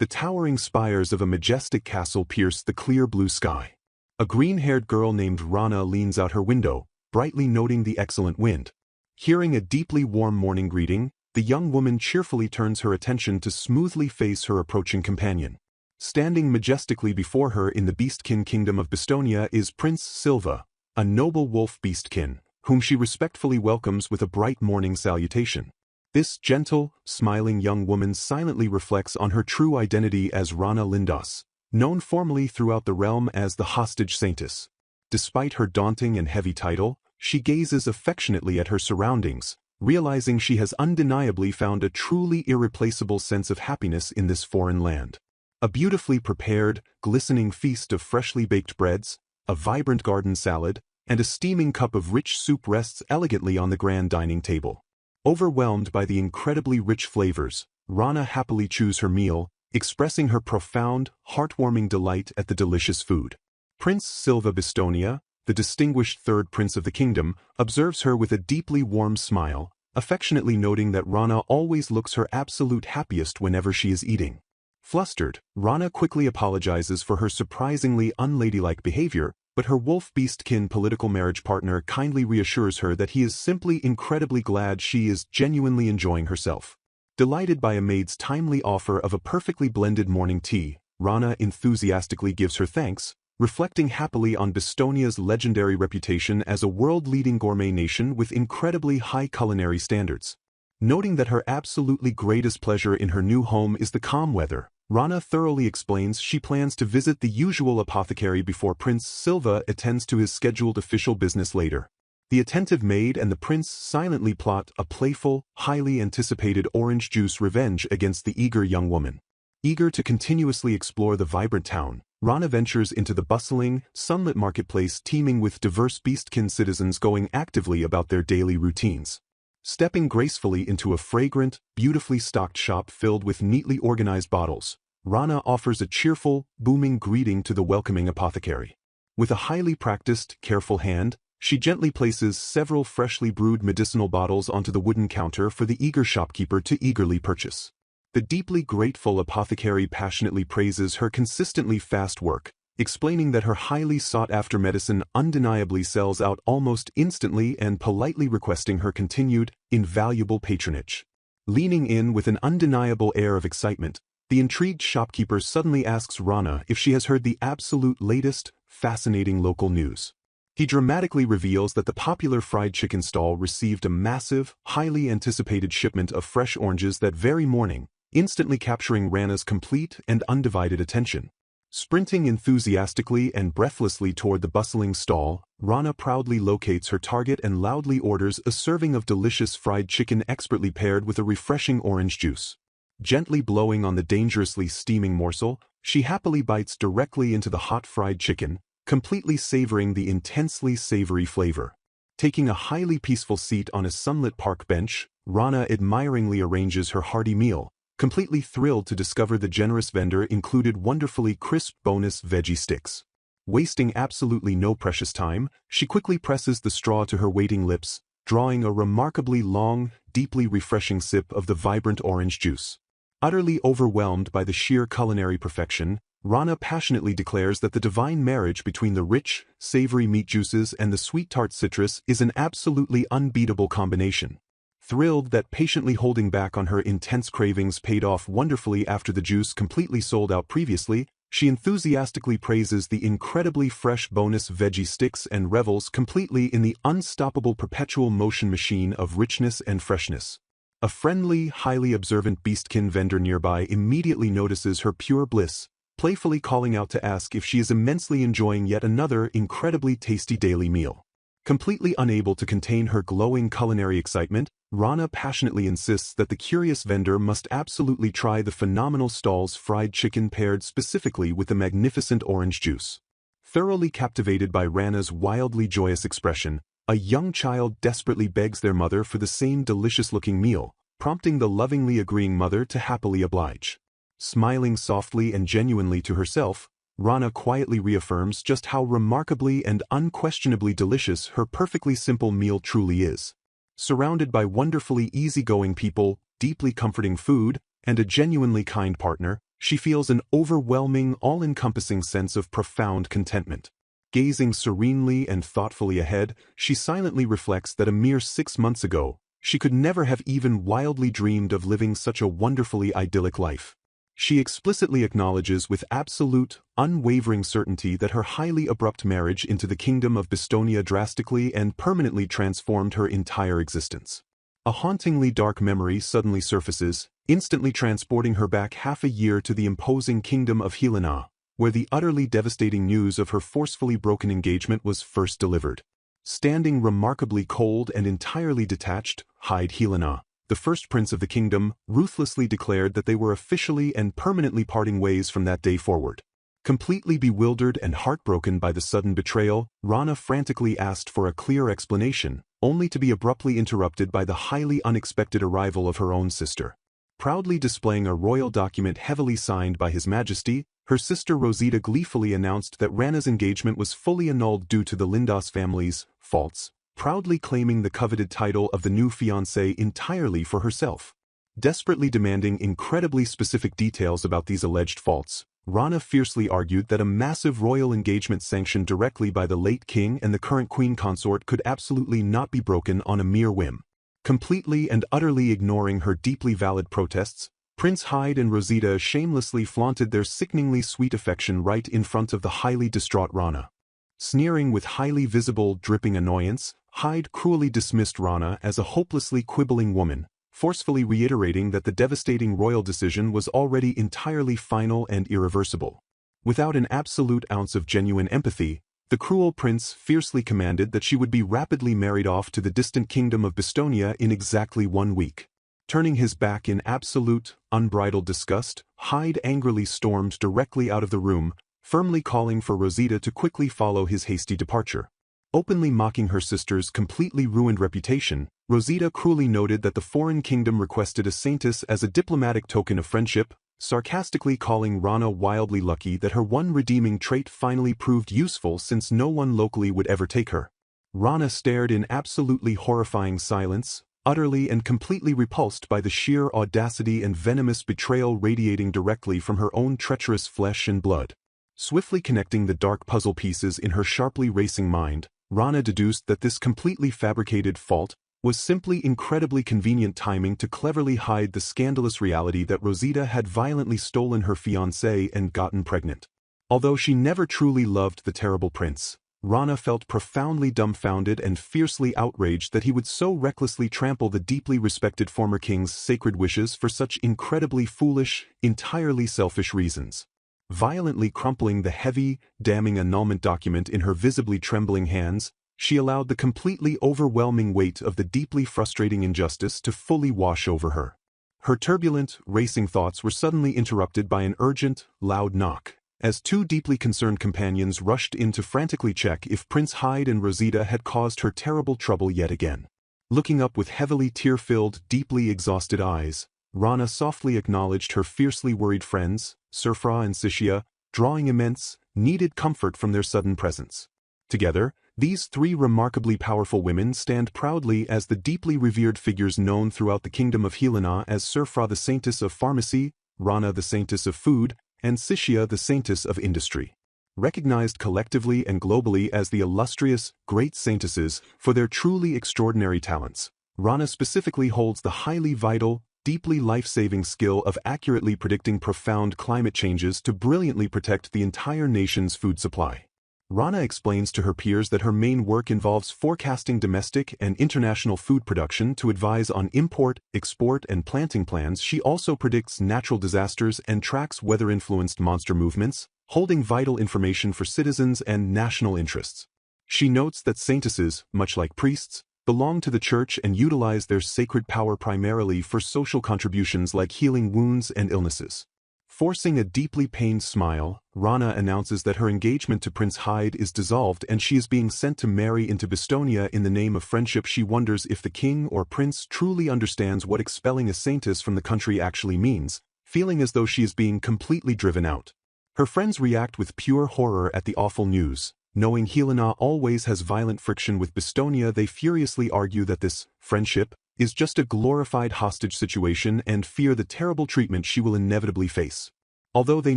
The towering spires of a majestic castle pierce the clear blue sky. A green-haired girl named Rana leans out her window, brightly noting the excellent wind. Hearing a deeply warm morning greeting, the young woman cheerfully turns her attention to smoothly face her approaching companion. Standing majestically before her in the beastkin kingdom of Bastonia is Prince Silva, a noble wolf beastkin, whom she respectfully welcomes with a bright morning salutation. This gentle, smiling young woman silently reflects on her true identity as Rana Lindos, known formally throughout the realm as the Hostage Saintess. Despite her daunting and heavy title, she gazes affectionately at her surroundings, realizing she has undeniably found a truly irreplaceable sense of happiness in this foreign land. A beautifully prepared, glistening feast of freshly baked breads, a vibrant garden salad, and a steaming cup of rich soup rests elegantly on the grand dining table. Overwhelmed by the incredibly rich flavors, Rana happily chews her meal, expressing her profound, heartwarming delight at the delicious food. Prince Silva Bastonia, the distinguished third prince of the kingdom, observes her with a deeply warm smile, affectionately noting that Rana always looks her absolute happiest whenever she is eating. Flustered, Rana quickly apologizes for her surprisingly unladylike behavior, but her wolf beastkin political marriage partner kindly reassures her that he is simply incredibly glad she is genuinely enjoying herself. Delighted by a maid's timely offer of a perfectly blended morning tea, Rana enthusiastically gives her thanks, reflecting happily on Bastonia's legendary reputation as a world-leading gourmet nation with incredibly high culinary standards. Noting that her absolutely greatest pleasure in her new home is the calm weather, Rana thoroughly explains she plans to visit the usual apothecary before Prince Silva attends to his scheduled official business later. The attentive maid and the prince silently plot a playful, highly anticipated orange juice revenge against the eager young woman. Eager to continuously explore the vibrant town, Rana ventures into the bustling, sunlit marketplace teeming with diverse beastkin citizens going actively about their daily routines. Stepping gracefully into a fragrant, beautifully stocked shop filled with neatly organized bottles, Rana offers a cheerful, booming greeting to the welcoming apothecary. With a highly practiced, careful hand, she gently places several freshly brewed medicinal bottles onto the wooden counter for the eager shopkeeper to eagerly purchase. The deeply grateful apothecary passionately praises her consistently fast work, explaining that her highly sought-after medicine undeniably sells out almost instantly and politely requesting her continued, invaluable patronage. Leaning in with an undeniable air of excitement, the intrigued shopkeeper suddenly asks Rana if she has heard the absolute latest, fascinating local news. He dramatically reveals that the popular fried chicken stall received a massive, highly anticipated shipment of fresh oranges that very morning, instantly capturing Rana's complete and undivided attention. Sprinting enthusiastically and breathlessly toward the bustling stall, Rana proudly locates her target and loudly orders a serving of delicious fried chicken expertly paired with a refreshing orange juice. Gently blowing on the dangerously steaming morsel, she happily bites directly into the hot fried chicken, completely savoring the intensely savory flavor. Taking a highly peaceful seat on a sunlit park bench, Rana admiringly arranges her hearty meal, completely thrilled to discover the generous vendor included wonderfully crisp bonus veggie sticks. Wasting absolutely no precious time, she quickly presses the straw to her waiting lips, drawing a remarkably long, deeply refreshing sip of the vibrant orange juice. Utterly overwhelmed by the sheer culinary perfection, Rana passionately declares that the divine marriage between the rich, savory meat juices and the sweet tart citrus is an absolutely unbeatable combination. Thrilled that patiently holding back on her intense cravings paid off wonderfully after the juice completely sold out previously, she enthusiastically praises the incredibly fresh bonus veggie sticks and revels completely in the unstoppable perpetual motion machine of richness and freshness. A friendly, highly observant beastkin vendor nearby immediately notices her pure bliss, playfully calling out to ask if she is immensely enjoying yet another incredibly tasty daily meal. Completely unable to contain her glowing culinary excitement, Rana passionately insists that the curious vendor must absolutely try the phenomenal stall's fried chicken paired specifically with the magnificent orange juice. Thoroughly captivated by Rana's wildly joyous expression, a young child desperately begs their mother for the same delicious-looking meal, prompting the lovingly agreeing mother to happily oblige. Smiling softly and genuinely to herself, Rana quietly reaffirms just how remarkably and unquestionably delicious her perfectly simple meal truly is. Surrounded by wonderfully easygoing people, deeply comforting food, and a genuinely kind partner, She feels an overwhelming, all-encompassing sense of profound contentment. Gazing serenely and thoughtfully ahead, she silently reflects that a mere 6 months ago, she could never have even wildly dreamed of living such a wonderfully idyllic life. She explicitly acknowledges with absolute, unwavering certainty that her highly abrupt marriage into the kingdom of Bastonia drastically and permanently transformed her entire existence. A hauntingly dark memory suddenly surfaces, instantly transporting her back half a year to the imposing kingdom of Helina, where the utterly devastating news of her forcefully broken engagement was first delivered. Standing remarkably cold and entirely detached, Helina, the first prince of the kingdom, ruthlessly declared that they were officially and permanently parting ways from that day forward. Completely bewildered and heartbroken by the sudden betrayal, Rana frantically asked for a clear explanation, only to be abruptly interrupted by the highly unexpected arrival of her own sister. Proudly displaying a royal document heavily signed by His Majesty, her sister Rosita gleefully announced that Rana's engagement was fully annulled due to the Lindos family's faults, proudly claiming the coveted title of the new fiancé entirely for herself. Desperately demanding incredibly specific details about these alleged faults, Rana fiercely argued that a massive royal engagement sanctioned directly by the late king and the current queen consort could absolutely not be broken on a mere whim. Completely and utterly ignoring her deeply valid protests, Prince Hyde and Rosita shamelessly flaunted their sickeningly sweet affection right in front of the highly distraught Rana. Sneering with highly visible, dripping annoyance, Hyde cruelly dismissed Rana as a hopelessly quibbling woman, forcefully reiterating that the devastating royal decision was already entirely final and irreversible. Without an absolute ounce of genuine empathy, the cruel prince fiercely commanded that she would be rapidly married off to the distant kingdom of Bastonia in exactly 1 week. Turning his back in absolute, unbridled disgust, Hyde angrily stormed directly out of the room, firmly calling for Rosita to quickly follow his hasty departure. Openly mocking her sister's completely ruined reputation, Rosita cruelly noted that the foreign kingdom requested a saintess as a diplomatic token of friendship, sarcastically calling Rana wildly lucky that her one redeeming trait finally proved useful since no one locally would ever take her. Rana stared in absolutely horrifying silence, utterly and completely repulsed by the sheer audacity and venomous betrayal radiating directly from her own treacherous flesh and blood. Swiftly connecting the dark puzzle pieces in her sharply racing mind, Rana deduced that this completely fabricated fault was simply incredibly convenient timing to cleverly hide the scandalous reality that Rosita had violently stolen her fiancé and gotten pregnant. Although she never truly loved the terrible prince, Rana felt profoundly dumbfounded and fiercely outraged that he would so recklessly trample the deeply respected former king's sacred wishes for such incredibly foolish, entirely selfish reasons. Violently crumpling the heavy, damning annulment document in her visibly trembling hands, she allowed the completely overwhelming weight of the deeply frustrating injustice to fully wash over her. Her turbulent, racing thoughts were suddenly interrupted by an urgent, loud knock, as 2 deeply concerned companions rushed in to frantically check if Prince Hyde and Rosita had caused her terrible trouble yet again. Looking up with heavily tear-filled, deeply exhausted eyes, Rana softly acknowledged her fiercely worried friends, Silva and Sishia, drawing immense, needed comfort from their sudden presence. Together, these 3 remarkably powerful women stand proudly as the deeply revered figures known throughout the kingdom of Helina as Silva the saintess of pharmacy, Rana the saintess of food, and Sishia the saintess of industry. Recognized collectively and globally as the illustrious, great saintesses for their truly extraordinary talents, Rana specifically holds the highly vital, deeply life-saving skill of accurately predicting profound climate changes to brilliantly protect the entire nation's food supply. Rana explains to her peers that her main work involves forecasting domestic and international food production to advise on import, export, and planting plans. She also predicts natural disasters and tracks weather-influenced monster movements, holding vital information for citizens and national interests. She notes that saintesses, much like priests, belong to the church and utilize their sacred power primarily for social contributions like healing wounds and illnesses. Forcing a deeply pained smile, Rana announces that her engagement to Prince Hyde is dissolved and she is being sent to marry into Bastonia in the name of friendship. She wonders if the king or prince truly understands what expelling a saintess from the country actually means, feeling as though she is being completely driven out. Her friends react with pure horror at the awful news. Knowing Helina always has violent friction with Bastonia, they furiously argue that this friendship is just a glorified hostage situation and fear the terrible treatment she will inevitably face. Although they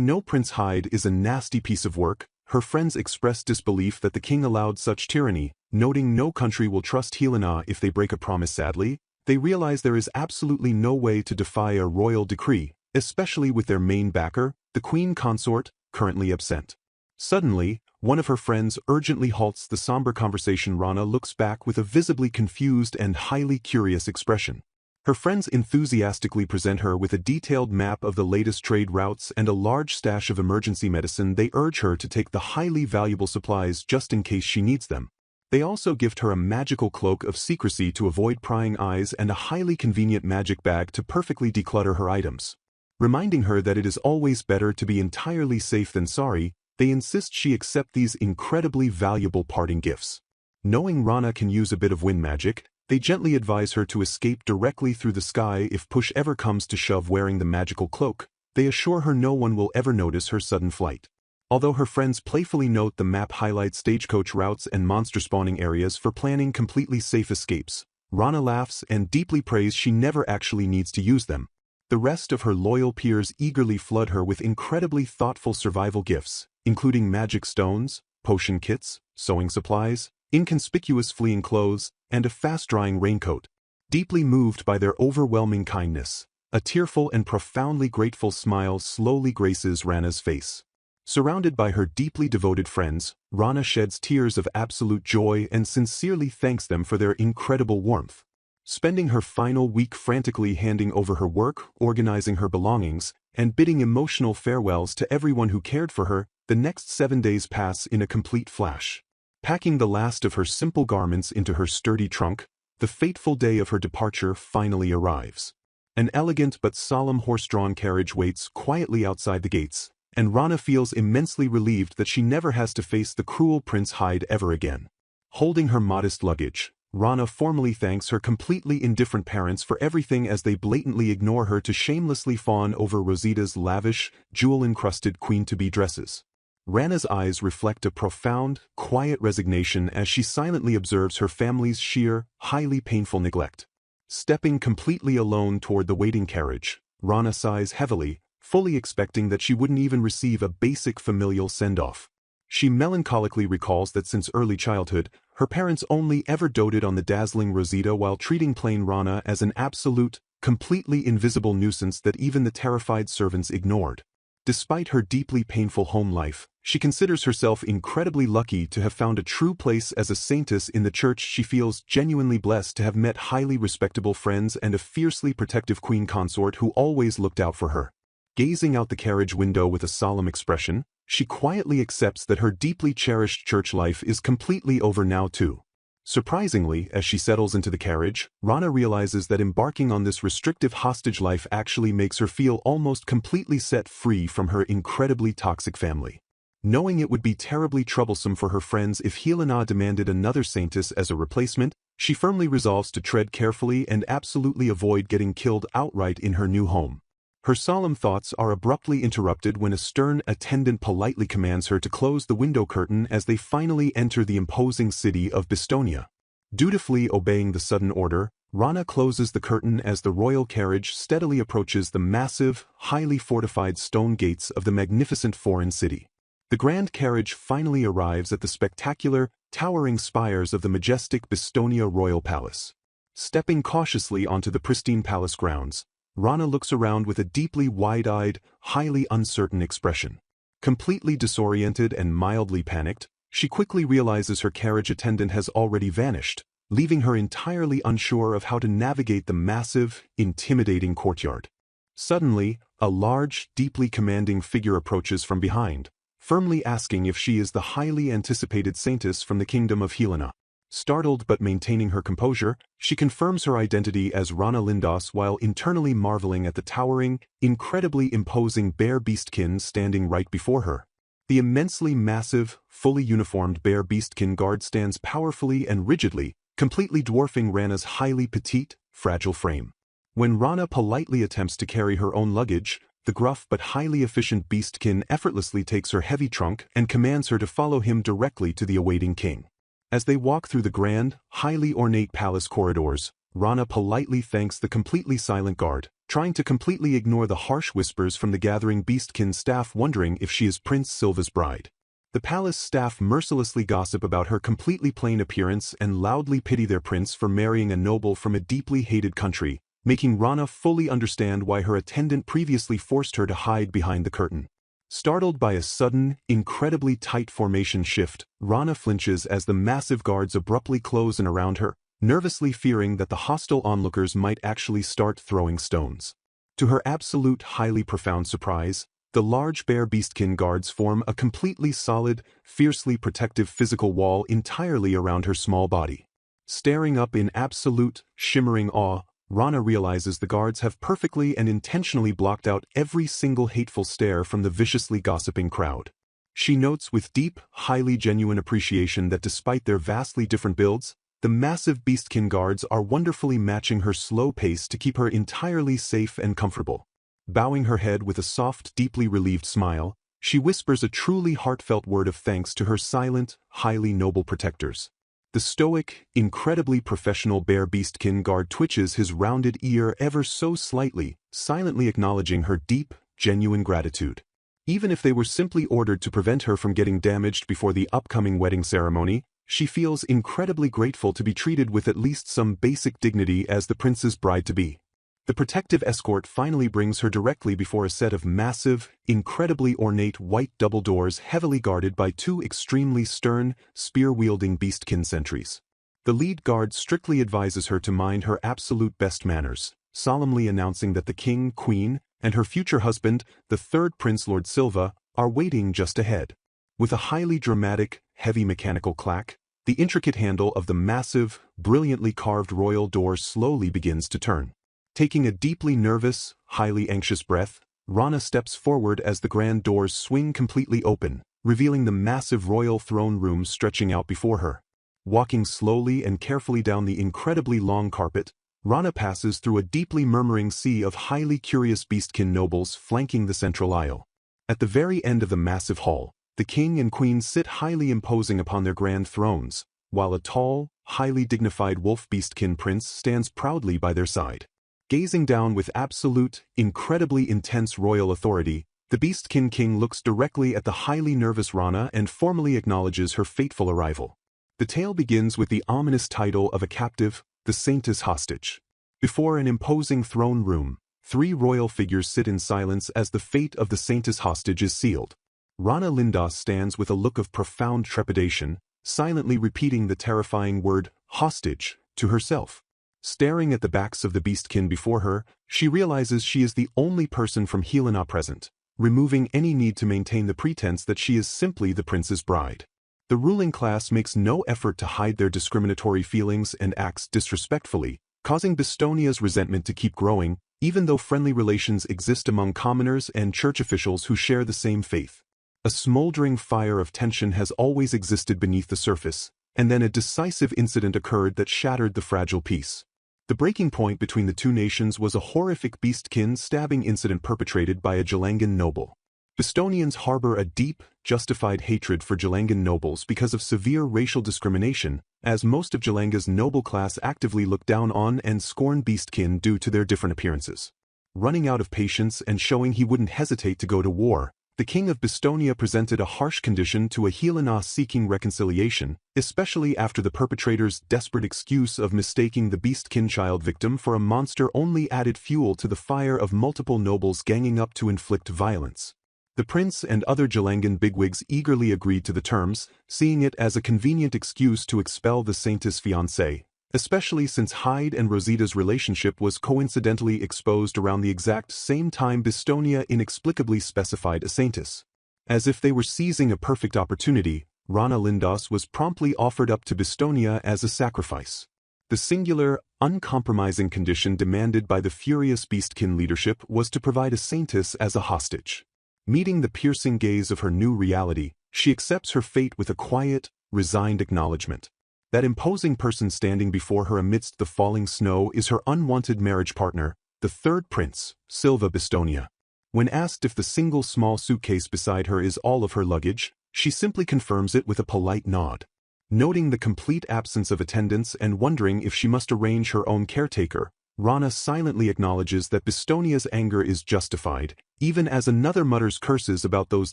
know Prince Hyde is a nasty piece of work, her friends express disbelief that the king allowed such tyranny, noting no country will trust Helina if they break a promise. Sadly, they realize there is absolutely no way to defy a royal decree, especially with their main backer, the queen consort, currently absent. Suddenly, one of her friends urgently halts the somber conversation. Rana looks back with a visibly confused and highly curious expression. Her friends enthusiastically present her with a detailed map of the latest trade routes and a large stash of emergency medicine. They urge her to take the highly valuable supplies just in case she needs them. They also gift her a magical cloak of secrecy to avoid prying eyes and a highly convenient magic bag to perfectly declutter her items. Reminding her that it is always better to be entirely safe than sorry, they insist she accept these incredibly valuable parting gifts. Knowing Rana can use a bit of wind magic, they gently advise her to escape directly through the sky if push ever comes to shove. Wearing the magical cloak, they assure her no one will ever notice her sudden flight. Although her friends playfully note the map highlights stagecoach routes and monster spawning areas for planning completely safe escapes, Rana laughs and deeply prays she never actually needs to use them. The rest of her loyal peers eagerly flood her with incredibly thoughtful survival gifts, including magic stones, potion kits, sewing supplies, inconspicuous fleeing clothes, and a fast-drying raincoat. Deeply moved by their overwhelming kindness, a tearful and profoundly grateful smile slowly graces Rana's face. Surrounded by her deeply devoted friends, Rana sheds tears of absolute joy and sincerely thanks them for their incredible warmth. Spending her final week frantically handing over her work, organizing her belongings, and bidding emotional farewells to everyone who cared for her, the next 7 days pass in a complete flash. Packing the last of her simple garments into her sturdy trunk, the fateful day of her departure finally arrives. An elegant but solemn horse-drawn carriage waits quietly outside the gates, and Rana feels immensely relieved that she never has to face the cruel Prince Hyde ever again. Holding her modest luggage, Rana formally thanks her completely indifferent parents for everything as they blatantly ignore her to shamelessly fawn over Rosita's lavish, jewel-encrusted queen-to-be dresses. Rana's eyes reflect a profound, quiet resignation as she silently observes her family's sheer, highly painful neglect. Stepping completely alone toward the waiting carriage, Rana sighs heavily, fully expecting that she wouldn't even receive a basic familial send-off. She melancholically recalls that since early childhood, her parents only ever doted on the dazzling Rosita while treating plain Rana as an absolute, completely invisible nuisance that even the terrified servants ignored. Despite her deeply painful home life, she considers herself incredibly lucky to have found a true place as a saintess in the church. She feels genuinely blessed to have met highly respectable friends and a fiercely protective queen consort who always looked out for her. Gazing out the carriage window with a solemn expression, she quietly accepts that her deeply cherished church life is completely over now too. Surprisingly, as she settles into the carriage, Rana realizes that embarking on this restrictive hostage life actually makes her feel almost completely set free from her incredibly toxic family. Knowing it would be terribly troublesome for her friends if Helina demanded another saintess as a replacement, she firmly resolves to tread carefully and absolutely avoid getting killed outright in her new home. Her solemn thoughts are abruptly interrupted when a stern attendant politely commands her to close the window curtain as they finally enter the imposing city of Bastonia. Dutifully obeying the sudden order, Rana closes the curtain as the royal carriage steadily approaches the massive, highly fortified stone gates of the magnificent foreign city. The grand carriage finally arrives at the spectacular, towering spires of the majestic Bastonia royal palace. Stepping cautiously onto the pristine palace grounds, Rana looks around with a deeply wide-eyed, highly uncertain expression. Completely disoriented and mildly panicked, she quickly realizes her carriage attendant has already vanished, leaving her entirely unsure of how to navigate the massive, intimidating courtyard. Suddenly, a large, deeply commanding figure approaches from behind, firmly asking if she is the highly anticipated saintess from the kingdom of Helina. Startled but maintaining her composure, she confirms her identity as Rana Lindos while internally marveling at the towering, incredibly imposing bear beastkin standing right before her. The immensely massive, fully uniformed bear beastkin guard stands powerfully and rigidly, completely dwarfing Rana's highly petite, fragile frame. When Rana politely attempts to carry her own luggage, the gruff but highly efficient beastkin effortlessly takes her heavy trunk and commands her to follow him directly to the awaiting king. As they walk through the grand, highly ornate palace corridors, Rana politely thanks the completely silent guard, trying to completely ignore the harsh whispers from the gathering Beastkin staff wondering if she is Prince Silva's bride. The palace staff mercilessly gossip about her completely plain appearance and loudly pity their prince for marrying a noble from a deeply hated country, making Rana fully understand why her attendant previously forced her to hide behind the curtain. Startled by a sudden, incredibly tight formation shift, Rana flinches as the massive guards abruptly close in around her, nervously fearing that the hostile onlookers might actually start throwing stones. To her absolute highly profound surprise, the large bear Beastkin guards form a completely solid, fiercely protective physical wall entirely around her small body. Staring up in absolute, shimmering awe, Rana realizes the guards have perfectly and intentionally blocked out every single hateful stare from the viciously gossiping crowd. She notes with deep, highly genuine appreciation that despite their vastly different builds, the massive Beastkin guards are wonderfully matching her slow pace to keep her entirely safe and comfortable. Bowing her head with a soft, deeply relieved smile, she whispers a truly heartfelt word of thanks to her silent, highly noble protectors. The stoic, incredibly professional bear Beastkin guard twitches his rounded ear ever so slightly, silently acknowledging her deep, genuine gratitude. Even if they were simply ordered to prevent her from getting damaged before the upcoming wedding ceremony, she feels incredibly grateful to be treated with at least some basic dignity as the prince's bride-to-be. The protective escort finally brings her directly before a set of massive, incredibly ornate white double doors heavily guarded by two extremely stern, spear-wielding Beastkin sentries. The lead guard strictly advises her to mind her absolute best manners, solemnly announcing that the king, queen, and her future husband, the third Prince Lord Silva, are waiting just ahead. With a highly dramatic, heavy mechanical clack, the intricate handle of the massive, brilliantly carved royal door slowly begins to turn. Taking a deeply nervous, highly anxious breath, Rana steps forward as the grand doors swing completely open, revealing the massive royal throne room stretching out before her. Walking slowly and carefully down the incredibly long carpet, Rana passes through a deeply murmuring sea of highly curious Beastkin nobles flanking the central aisle. At the very end of the massive hall, the king and queen sit highly imposing upon their grand thrones, while a tall, highly dignified wolf Beastkin prince stands proudly by their side. Gazing down with absolute, incredibly intense royal authority, the Beastkin king looks directly at the highly nervous Rana and formally acknowledges her fateful arrival. The tale begins with the ominous title of a captive, the saintess hostage. Before an imposing throne room, three royal figures sit in silence as the fate of the saintess hostage is sealed. Rana Lindos stands with a look of profound trepidation, silently repeating the terrifying word, hostage, to herself. Staring at the backs of the Beastkin before her, she realizes she is the only person from Helina present, removing any need to maintain the pretense that she is simply the prince's bride. The ruling class makes no effort to hide their discriminatory feelings and acts disrespectfully, causing Bastonia's resentment to keep growing, even though friendly relations exist among commoners and church officials who share the same faith. A smoldering fire of tension has always existed beneath the surface, and then a decisive incident occurred that shattered the fragile peace. The breaking point between the two nations was a horrific Beastkin stabbing incident perpetrated by a Jalangan noble. Bastonians harbor a deep, justified hatred for Jalangan nobles because of severe racial discrimination, as most of Jalanga's noble class actively look down on and scorn Beastkin due to their different appearances. Running out of patience and showing he wouldn't hesitate to go to war, the king of Bastonia presented a harsh condition to a Helina seeking reconciliation, especially after the perpetrator's desperate excuse of mistaking the Beastkin child victim for a monster only added fuel to the fire of multiple nobles ganging up to inflict violence. The prince and other Jalangan bigwigs eagerly agreed to the terms, seeing it as a convenient excuse to expel the saintess fiancée, especially since Hyde and Rosita's relationship was coincidentally exposed around the exact same time Bastonia inexplicably specified a saintess. As if they were seizing a perfect opportunity, Rana Lindos was promptly offered up to Bastonia as a sacrifice. The singular, uncompromising condition demanded by the furious Beastkin leadership was to provide a saintess as a hostage. Meeting the piercing gaze of her new reality, she accepts her fate with a quiet, resigned acknowledgement. That imposing person standing before her amidst the falling snow is her unwanted marriage partner, the third prince, Silva Bastonia. When asked if the single small suitcase beside her is all of her luggage, she simply confirms it with a polite nod. Noting the complete absence of attendants and wondering if she must arrange her own caretaker, Rana silently acknowledges that Bastonia's anger is justified, even as another mutters curses about those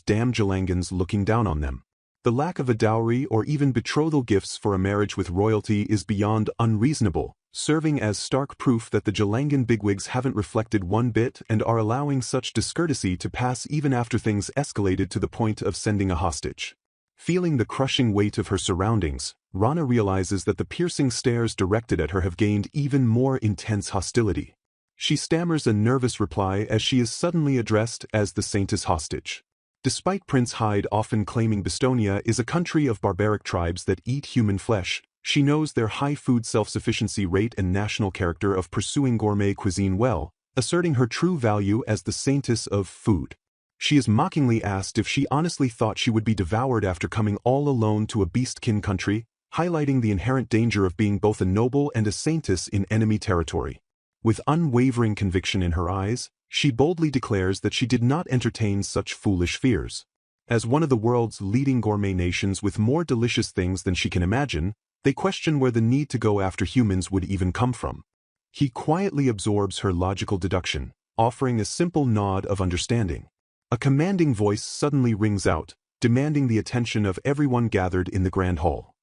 damn Jalangans looking down on them. The lack of a dowry or even betrothal gifts for a marriage with royalty is beyond unreasonable, serving as stark proof that the Jalangan bigwigs haven't reflected one bit and are allowing such discourtesy to pass even after things escalated to the point of sending a hostage. Feeling the crushing weight of her surroundings, Rana realizes that the piercing stares directed at her have gained even more intense hostility. She stammers a nervous reply as she is suddenly addressed as the Saintess hostage. Despite Prince Hyde often claiming Bastonia is a country of barbaric tribes that eat human flesh, she knows their high food self-sufficiency rate and national character of pursuing gourmet cuisine well, asserting her true value as the Saintess of food. She is mockingly asked if she honestly thought she would be devoured after coming all alone to a beastkin country, highlighting the inherent danger of being both a noble and a saintess in enemy territory. With unwavering conviction in her eyes, she boldly declares that she did not entertain such foolish fears. As one of the world's leading gourmet nations with more delicious things than she can imagine, they question where the need to go after humans would even come from. He quietly absorbs her logical deduction, offering a simple nod of understanding. A commanding voice suddenly rings out, demanding the attention of everyone gathered in the grand hall.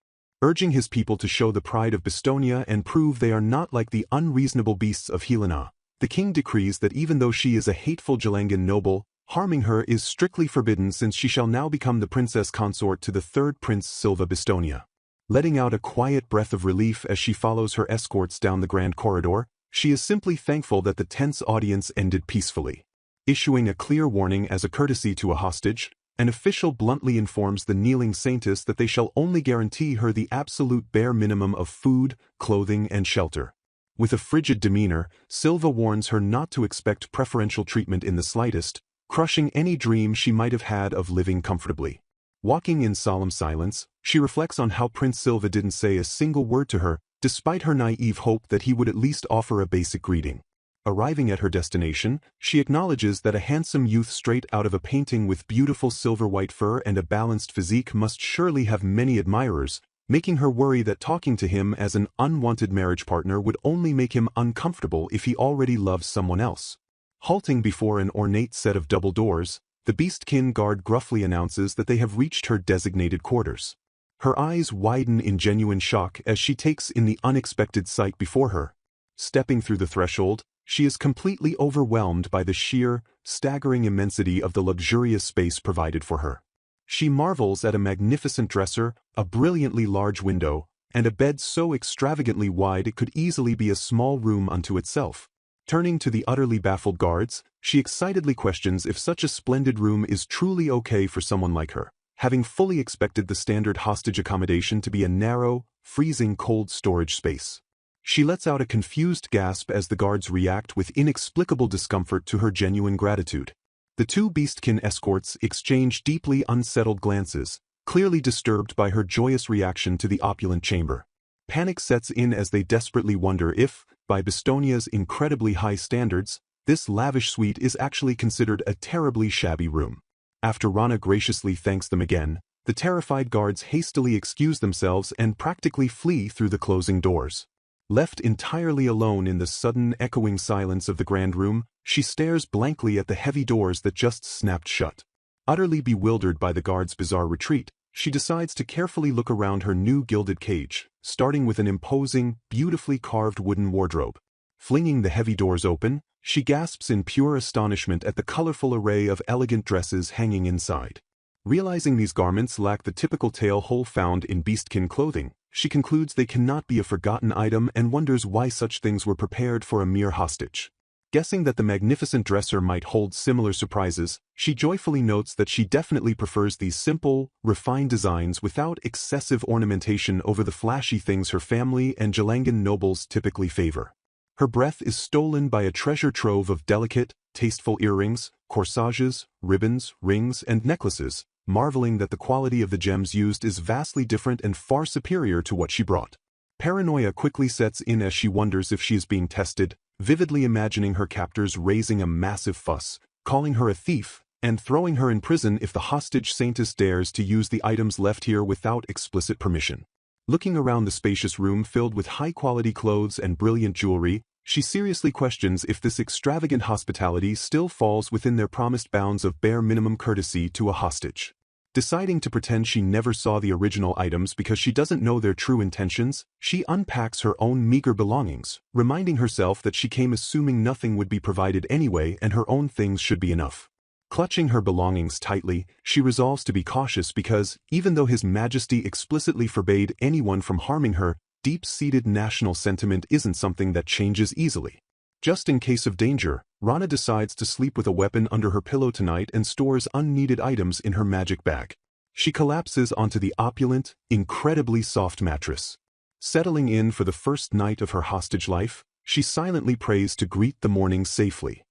Urging his people to show the pride of Bastonia and prove they are not like the unreasonable beasts of Helina, the king decrees that even though she is a hateful Jalangan noble, harming her is strictly forbidden since she shall now become the princess consort to the third Prince Silva Bastonia. Letting out a quiet breath of relief as she follows her escorts down the grand corridor, she is simply thankful that the tense audience ended peacefully. Issuing a clear warning as a courtesy to a hostage, an official bluntly informs the kneeling saintess that they shall only guarantee her the absolute bare minimum of food, clothing, and shelter. With a frigid demeanor, Silva warns her not to expect preferential treatment in the slightest, crushing any dream she might have had of living comfortably. Walking in solemn silence, she reflects on how Prince Silva didn't say a single word to her, despite her naive hope that he would at least offer a basic greeting. Arriving at her destination, she acknowledges that a handsome youth straight out of a painting with beautiful silver-white fur and a balanced physique must surely have many admirers, making her worry that talking to him as an unwanted marriage partner would only make him uncomfortable if he already loves someone else. Halting before an ornate set of double doors, the beastkin guard gruffly announces that they have reached her designated quarters. Her eyes widen in genuine shock as she takes in the unexpected sight before her. Stepping through the threshold, she is completely overwhelmed by the sheer, staggering immensity of the luxurious space provided for her. She marvels at a magnificent dresser, a brilliantly large window, and a bed so extravagantly wide it could easily be a small room unto itself. Turning to the utterly baffled guards, she excitedly questions if such a splendid room is truly okay for someone like her, having fully expected the standard hostage accommodation to be a narrow, freezing cold storage space. She lets out a confused gasp as the guards react with inexplicable discomfort to her genuine gratitude. The two beastkin escorts exchange deeply unsettled glances, clearly disturbed by her joyous reaction to the opulent chamber. Panic sets in as they desperately wonder if, by Bastonia's incredibly high standards, this lavish suite is actually considered a terribly shabby room. After Rana graciously thanks them again, the terrified guards hastily excuse themselves and practically flee through the closing doors. Left entirely alone in the sudden echoing silence of the grand room, she stares blankly at the heavy doors that just snapped shut. Utterly bewildered by the guards' bizarre retreat, she decides to carefully look around her new gilded cage, starting with an imposing, beautifully carved wooden wardrobe. Flinging the heavy doors open, she gasps in pure astonishment at the colorful array of elegant dresses hanging inside. Realizing these garments lack the typical tail-hole found in beastkin clothing, she concludes they cannot be a forgotten item and wonders why such things were prepared for a mere hostage. Guessing that the magnificent dresser might hold similar surprises, she joyfully notes that she definitely prefers these simple, refined designs without excessive ornamentation over the flashy things her family and Jalangan nobles typically favor. Her breath is stolen by a treasure trove of delicate, tasteful earrings, corsages, ribbons, rings, and necklaces, marveling that the quality of the gems used is vastly different and far superior to what she brought. Paranoia quickly sets in as she wonders if she is being tested, vividly imagining her captors raising a massive fuss, calling her a thief, and throwing her in prison if the hostage saintess dares to use the items left here without explicit permission. Looking around the spacious room filled with high-quality clothes and brilliant jewelry, she seriously questions if this extravagant hospitality still falls within their promised bounds of bare minimum courtesy to a hostage. Deciding to pretend she never saw the original items because she doesn't know their true intentions, she unpacks her own meager belongings, reminding herself that she came assuming nothing would be provided anyway and her own things should be enough. Clutching her belongings tightly, she resolves to be cautious because, even though His Majesty explicitly forbade anyone from harming her, deep-seated national sentiment isn't something that changes easily. Just in case of danger, Rana decides to sleep with a weapon under her pillow tonight and stores unneeded items in her magic bag. She collapses onto the opulent, incredibly soft mattress. Settling in for the first night of her hostage life, she silently prays to greet the morning safely.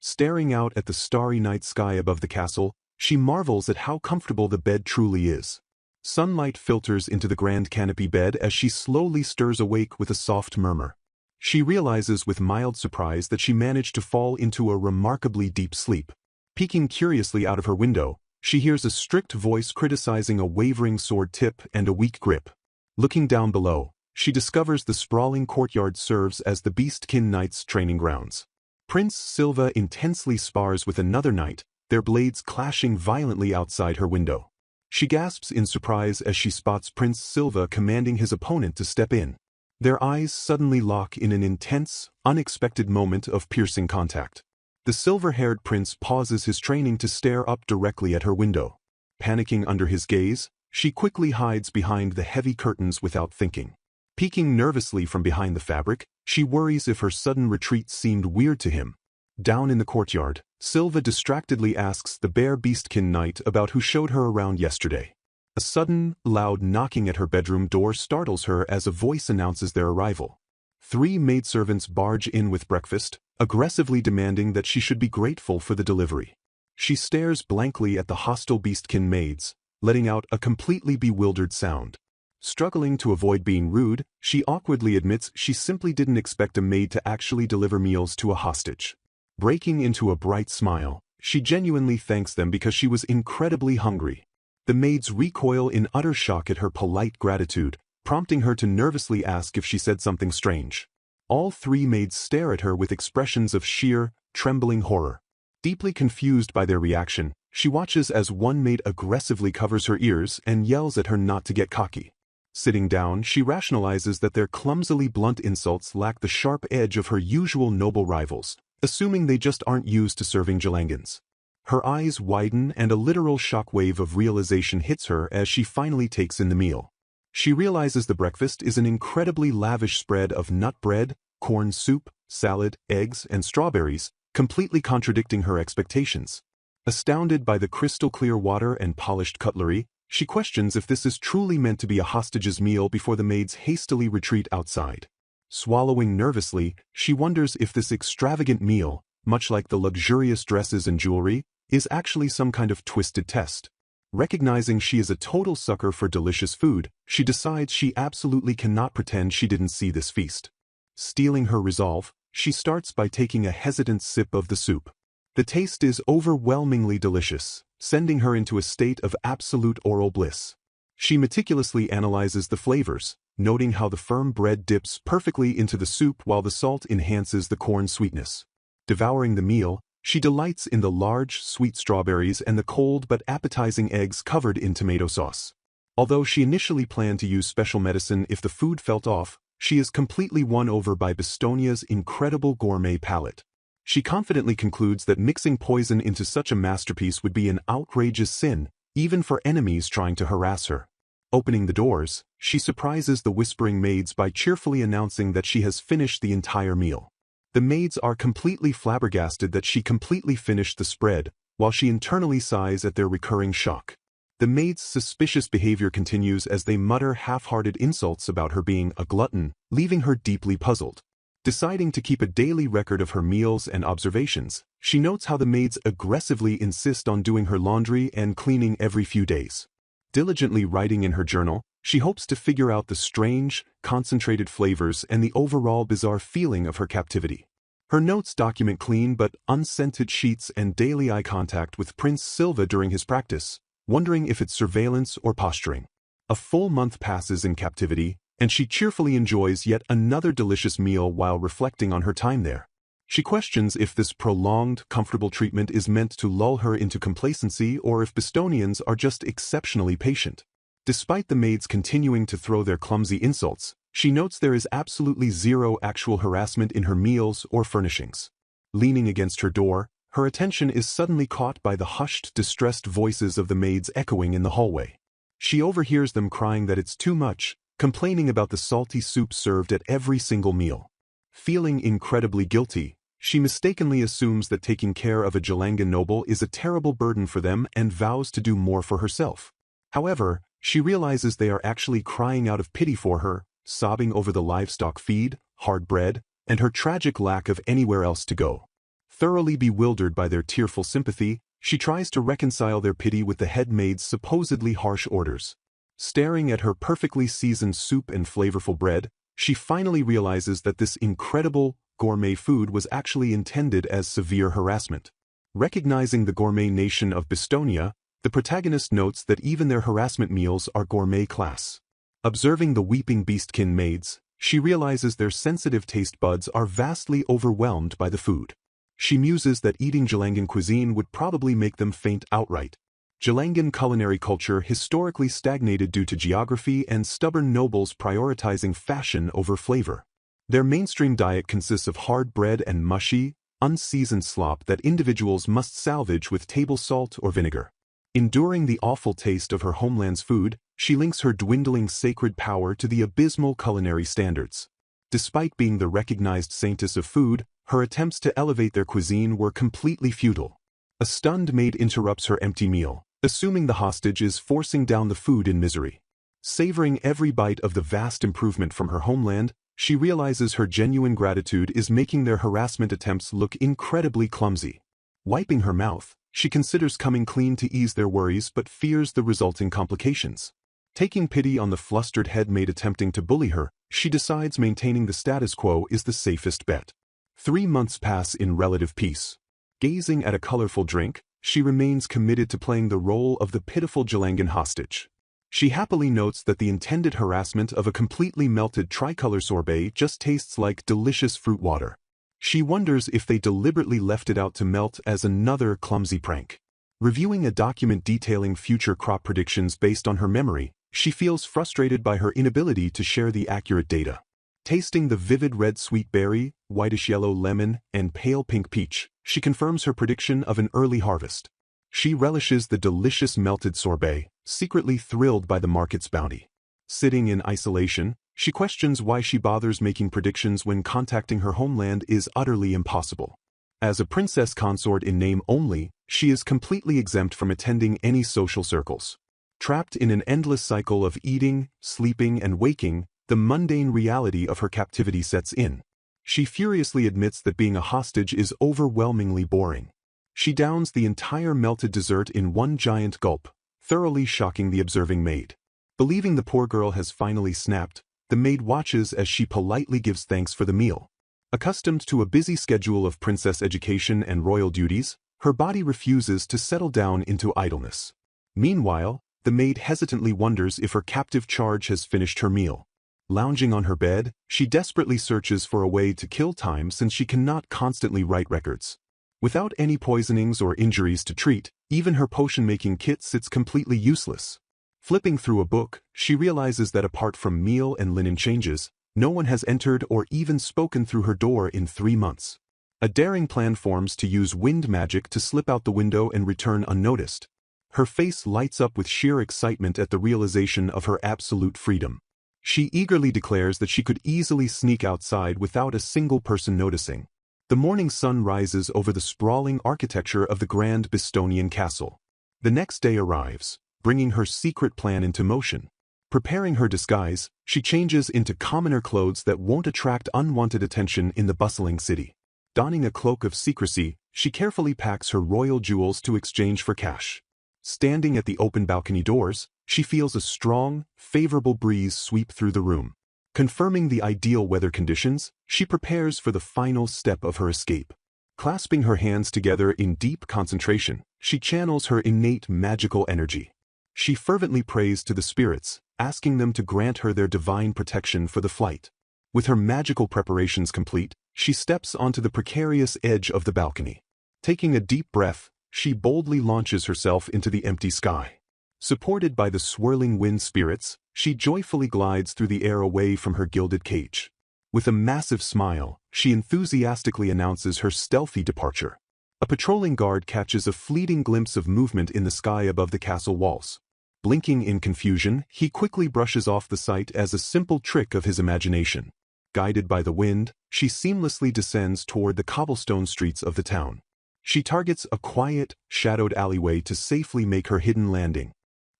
Staring out at the starry night sky above the castle, she marvels at how comfortable the bed truly is. Sunlight filters into the grand canopy bed as she slowly stirs awake with a soft murmur. She realizes with mild surprise that she managed to fall into a remarkably deep sleep. Peeking curiously out of her window, she hears a strict voice criticizing a wavering sword tip and a weak grip. Looking down below, she discovers the sprawling courtyard serves as the Beastkin Knights' training grounds. Prince Silva intensely spars with another knight, their blades clashing violently outside her window. She gasps in surprise as she spots Prince Silva commanding his opponent to step in. Their eyes suddenly lock in an intense, unexpected moment of piercing contact. The silver-haired prince pauses his training to stare up directly at her window. Panicking under his gaze, she quickly hides behind the heavy curtains without thinking. Peeking nervously from behind the fabric, she worries if her sudden retreat seemed weird to him. Down in the courtyard, Silva distractedly asks the bare Beastkin Knight about who showed her around yesterday. A sudden, loud knocking at her bedroom door startles her as a voice announces their arrival. 3 maidservants barge in with breakfast, aggressively demanding that she should be grateful for the delivery. She stares blankly at the hostile Beastkin maids, letting out a completely bewildered sound. Struggling to avoid being rude, she awkwardly admits she simply didn't expect a maid to actually deliver meals to a hostage. Breaking into a bright smile, she genuinely thanks them because she was incredibly hungry. The maids recoil in utter shock at her polite gratitude, prompting her to nervously ask if she said something strange. All 3 maids stare at her with expressions of sheer, trembling horror. Deeply confused by their reaction, she watches as one maid aggressively covers her ears and yells at her not to get cocky. Sitting down, she rationalizes that their clumsily blunt insults lack the sharp edge of her usual noble rivals, assuming they just aren't used to serving Jalangans. Her eyes widen and a literal shockwave of realization hits her as she finally takes in the meal. She realizes the breakfast is an incredibly lavish spread of nut bread, corn soup, salad, eggs, and strawberries, completely contradicting her expectations. Astounded by the crystal-clear water and polished cutlery, she questions if this is truly meant to be a hostage's meal before the maids hastily retreat outside. Swallowing nervously, she wonders if this extravagant meal, much like the luxurious dresses and jewelry, is actually some kind of twisted test. Recognizing she is a total sucker for delicious food, she decides she absolutely cannot pretend she didn't see this feast. Steeling her resolve, she starts by taking a hesitant sip of the soup. The taste is overwhelmingly delicious, sending her into a state of absolute oral bliss. She meticulously analyzes the flavors, noting how the firm bread dips perfectly into the soup while the salt enhances the corn sweetness. Devouring the meal, she delights in the large, sweet strawberries and the cold but appetizing eggs covered in tomato sauce. Although she initially planned to use special medicine if the food felt off, she is completely won over by Bastonia's incredible gourmet palate. She confidently concludes that mixing poison into such a masterpiece would be an outrageous sin, even for enemies trying to harass her. Opening the doors, she surprises the whispering maids by cheerfully announcing that she has finished the entire meal. The maids are completely flabbergasted that she completely finished the spread, while she internally sighs at their recurring shock. The maids' suspicious behavior continues as they mutter half-hearted insults about her being a glutton, leaving her deeply puzzled. Deciding to keep a daily record of her meals and observations, she notes how the maids aggressively insist on doing her laundry and cleaning every few days. Diligently writing in her journal, she hopes to figure out the strange, concentrated flavors and the overall bizarre feeling of her captivity. Her notes document clean but unscented sheets and daily eye contact with Prince Silva during his practice, wondering if it's surveillance or posturing. A full month passes in captivity, and she cheerfully enjoys yet another delicious meal while reflecting on her time there. She questions if this prolonged, comfortable treatment is meant to lull her into complacency or if Bastonians are just exceptionally patient. Despite the maids continuing to throw their clumsy insults, she notes there is absolutely zero actual harassment in her meals or furnishings. Leaning against her door, her attention is suddenly caught by the hushed, distressed voices of the maids echoing in the hallway. She overhears them crying that it's too much, complaining about the salty soup served at every single meal. Feeling incredibly guilty, she mistakenly assumes that taking care of a Jalangan noble is a terrible burden for them and vows to do more for herself. However, she realizes they are actually crying out of pity for her, sobbing over the livestock feed, hard bread, and her tragic lack of anywhere else to go. Thoroughly bewildered by their tearful sympathy, she tries to reconcile their pity with the head maid's supposedly harsh orders. Staring at her perfectly seasoned soup and flavorful bread, she finally realizes that this incredible, gourmet food was actually intended as severe harassment. Recognizing the gourmet nation of Bastonia, the protagonist notes that even their harassment meals are gourmet class. Observing the weeping beastkin maids, she realizes their sensitive taste buds are vastly overwhelmed by the food. She muses that eating Jalangan cuisine would probably make them faint outright. Jalangan culinary culture historically stagnated due to geography and stubborn nobles prioritizing fashion over flavor. Their mainstream diet consists of hard bread and mushy, unseasoned slop that individuals must salvage with table salt or vinegar. Enduring the awful taste of her homeland's food, she links her dwindling sacred power to the abysmal culinary standards. Despite being the recognized saintess of food, her attempts to elevate their cuisine were completely futile. A stunned maid interrupts her empty meal, assuming the hostage is forcing down the food in misery. Savoring every bite of the vast improvement from her homeland, she realizes her genuine gratitude is making their harassment attempts look incredibly clumsy. Wiping her mouth, she considers coming clean to ease their worries but fears the resulting complications. Taking pity on the flustered head maid attempting to bully her, she decides maintaining the status quo is the safest bet. 3 months pass in relative peace. Gazing at a colorful drink, she remains committed to playing the role of the pitiful Jalangan hostage. She happily notes that the intended harassment of a completely melted tricolor sorbet just tastes like delicious fruit water. She wonders if they deliberately left it out to melt as another clumsy prank. Reviewing a document detailing future crop predictions based on her memory, she feels frustrated by her inability to share the accurate data. Tasting the vivid red sweet berry, whitish yellow lemon, and pale pink peach, she confirms her prediction of an early harvest. She relishes the delicious melted sorbet, secretly thrilled by the market's bounty. Sitting in isolation, she questions why she bothers making predictions when contacting her homeland is utterly impossible. As a princess consort in name only, she is completely exempt from attending any social circles. Trapped in an endless cycle of eating, sleeping, and waking, the mundane reality of her captivity sets in. She furiously admits that being a hostage is overwhelmingly boring. She downs the entire melted dessert in one giant gulp, thoroughly shocking the observing maid. Believing the poor girl has finally snapped, the maid watches as she politely gives thanks for the meal. Accustomed to a busy schedule of princess education and royal duties, her body refuses to settle down into idleness. Meanwhile, the maid hesitantly wonders if her captive charge has finished her meal. Lounging on her bed, she desperately searches for a way to kill time since she cannot constantly write records. Without any poisonings or injuries to treat, even her potion-making kit sits completely useless. Flipping through a book, she realizes that apart from meal and linen changes, no one has entered or even spoken through her door in 3 months. A daring plan forms to use wind magic to slip out the window and return unnoticed. Her face lights up with sheer excitement at the realization of her absolute freedom. She eagerly declares that she could easily sneak outside without a single person noticing. The morning sun rises over the sprawling architecture of the grand Bastonian castle. The next day arrives, bringing her secret plan into motion. Preparing her disguise, she changes into commoner clothes that won't attract unwanted attention in the bustling city. Donning a cloak of secrecy, she carefully packs her royal jewels to exchange for cash. Standing at the open balcony doors, she feels a strong, favorable breeze sweep through the room. Confirming the ideal weather conditions, she prepares for the final step of her escape. Clasping her hands together in deep concentration, she channels her innate magical energy. She fervently prays to the spirits, asking them to grant her their divine protection for the flight. With her magical preparations complete, she steps onto the precarious edge of the balcony. Taking a deep breath, she boldly launches herself into the empty sky. Supported by the swirling wind spirits, she joyfully glides through the air away from her gilded cage. With a massive smile, she enthusiastically announces her stealthy departure. A patrolling guard catches a fleeting glimpse of movement in the sky above the castle walls. Blinking in confusion, he quickly brushes off the sight as a simple trick of his imagination. Guided by the wind, she seamlessly descends toward the cobblestone streets of the town. She targets a quiet, shadowed alleyway to safely make her hidden landing.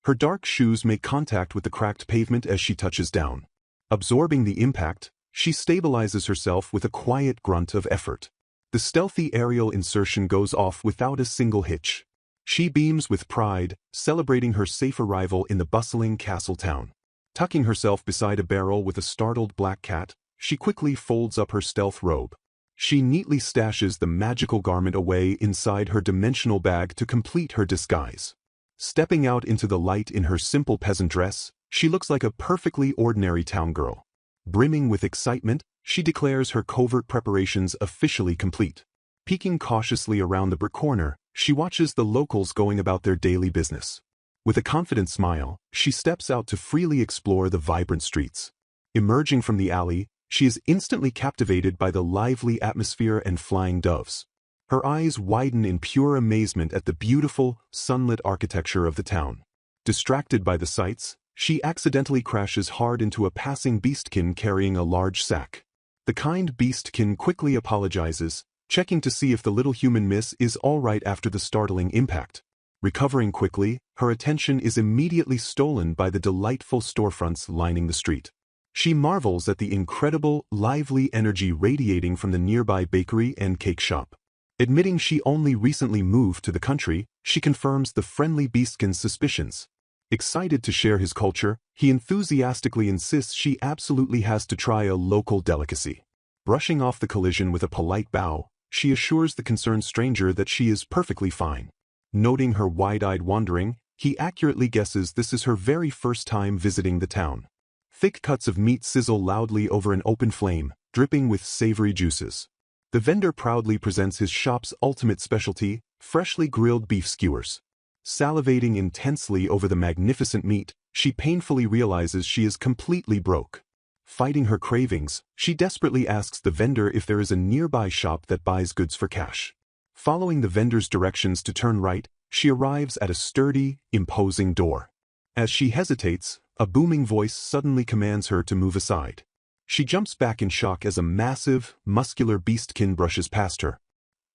Her dark shoes make contact with the cracked pavement as she touches down. Absorbing the impact, she stabilizes herself with a quiet grunt of effort. The stealthy aerial insertion goes off without a single hitch. She beams with pride, celebrating her safe arrival in the bustling castle town. Tucking herself beside a barrel with a startled black cat, she quickly folds up her stealth robe. She neatly stashes the magical garment away inside her dimensional bag to complete her disguise. Stepping out into the light in her simple peasant dress, she looks like a perfectly ordinary town girl. Brimming with excitement, she declares her covert preparations officially complete. Peeking cautiously around the brick corner, she watches the locals going about their daily business. With a confident smile, she steps out to freely explore the vibrant streets. Emerging from the alley, she is instantly captivated by the lively atmosphere and flying doves. Her eyes widen in pure amazement at the beautiful, sunlit architecture of the town. Distracted by the sights, she accidentally crashes hard into a passing beastkin carrying a large sack. The kind beastkin quickly apologizes, checking to see if the little human miss is all right after the startling impact. Recovering quickly, her attention is immediately stolen by the delightful storefronts lining the street. She marvels at the incredible, lively energy radiating from the nearby bakery and cake shop. Admitting she only recently moved to the country, she confirms the friendly beastkin's suspicions. Excited to share his culture, he enthusiastically insists she absolutely has to try a local delicacy. Brushing off the collision with a polite bow, she assures the concerned stranger that she is perfectly fine. Noting her wide-eyed wondering, he accurately guesses this is her very first time visiting the town. Thick cuts of meat sizzle loudly over an open flame, dripping with savory juices. The vendor proudly presents his shop's ultimate specialty, freshly grilled beef skewers. Salivating intensely over the magnificent meat, she painfully realizes she is completely broke. Fighting her cravings, she desperately asks the vendor if there is a nearby shop that buys goods for cash. Following the vendor's directions to turn right, she arrives at a sturdy, imposing door. As she hesitates, a booming voice suddenly commands her to move aside. She jumps back in shock as a massive, muscular beastkin brushes past her.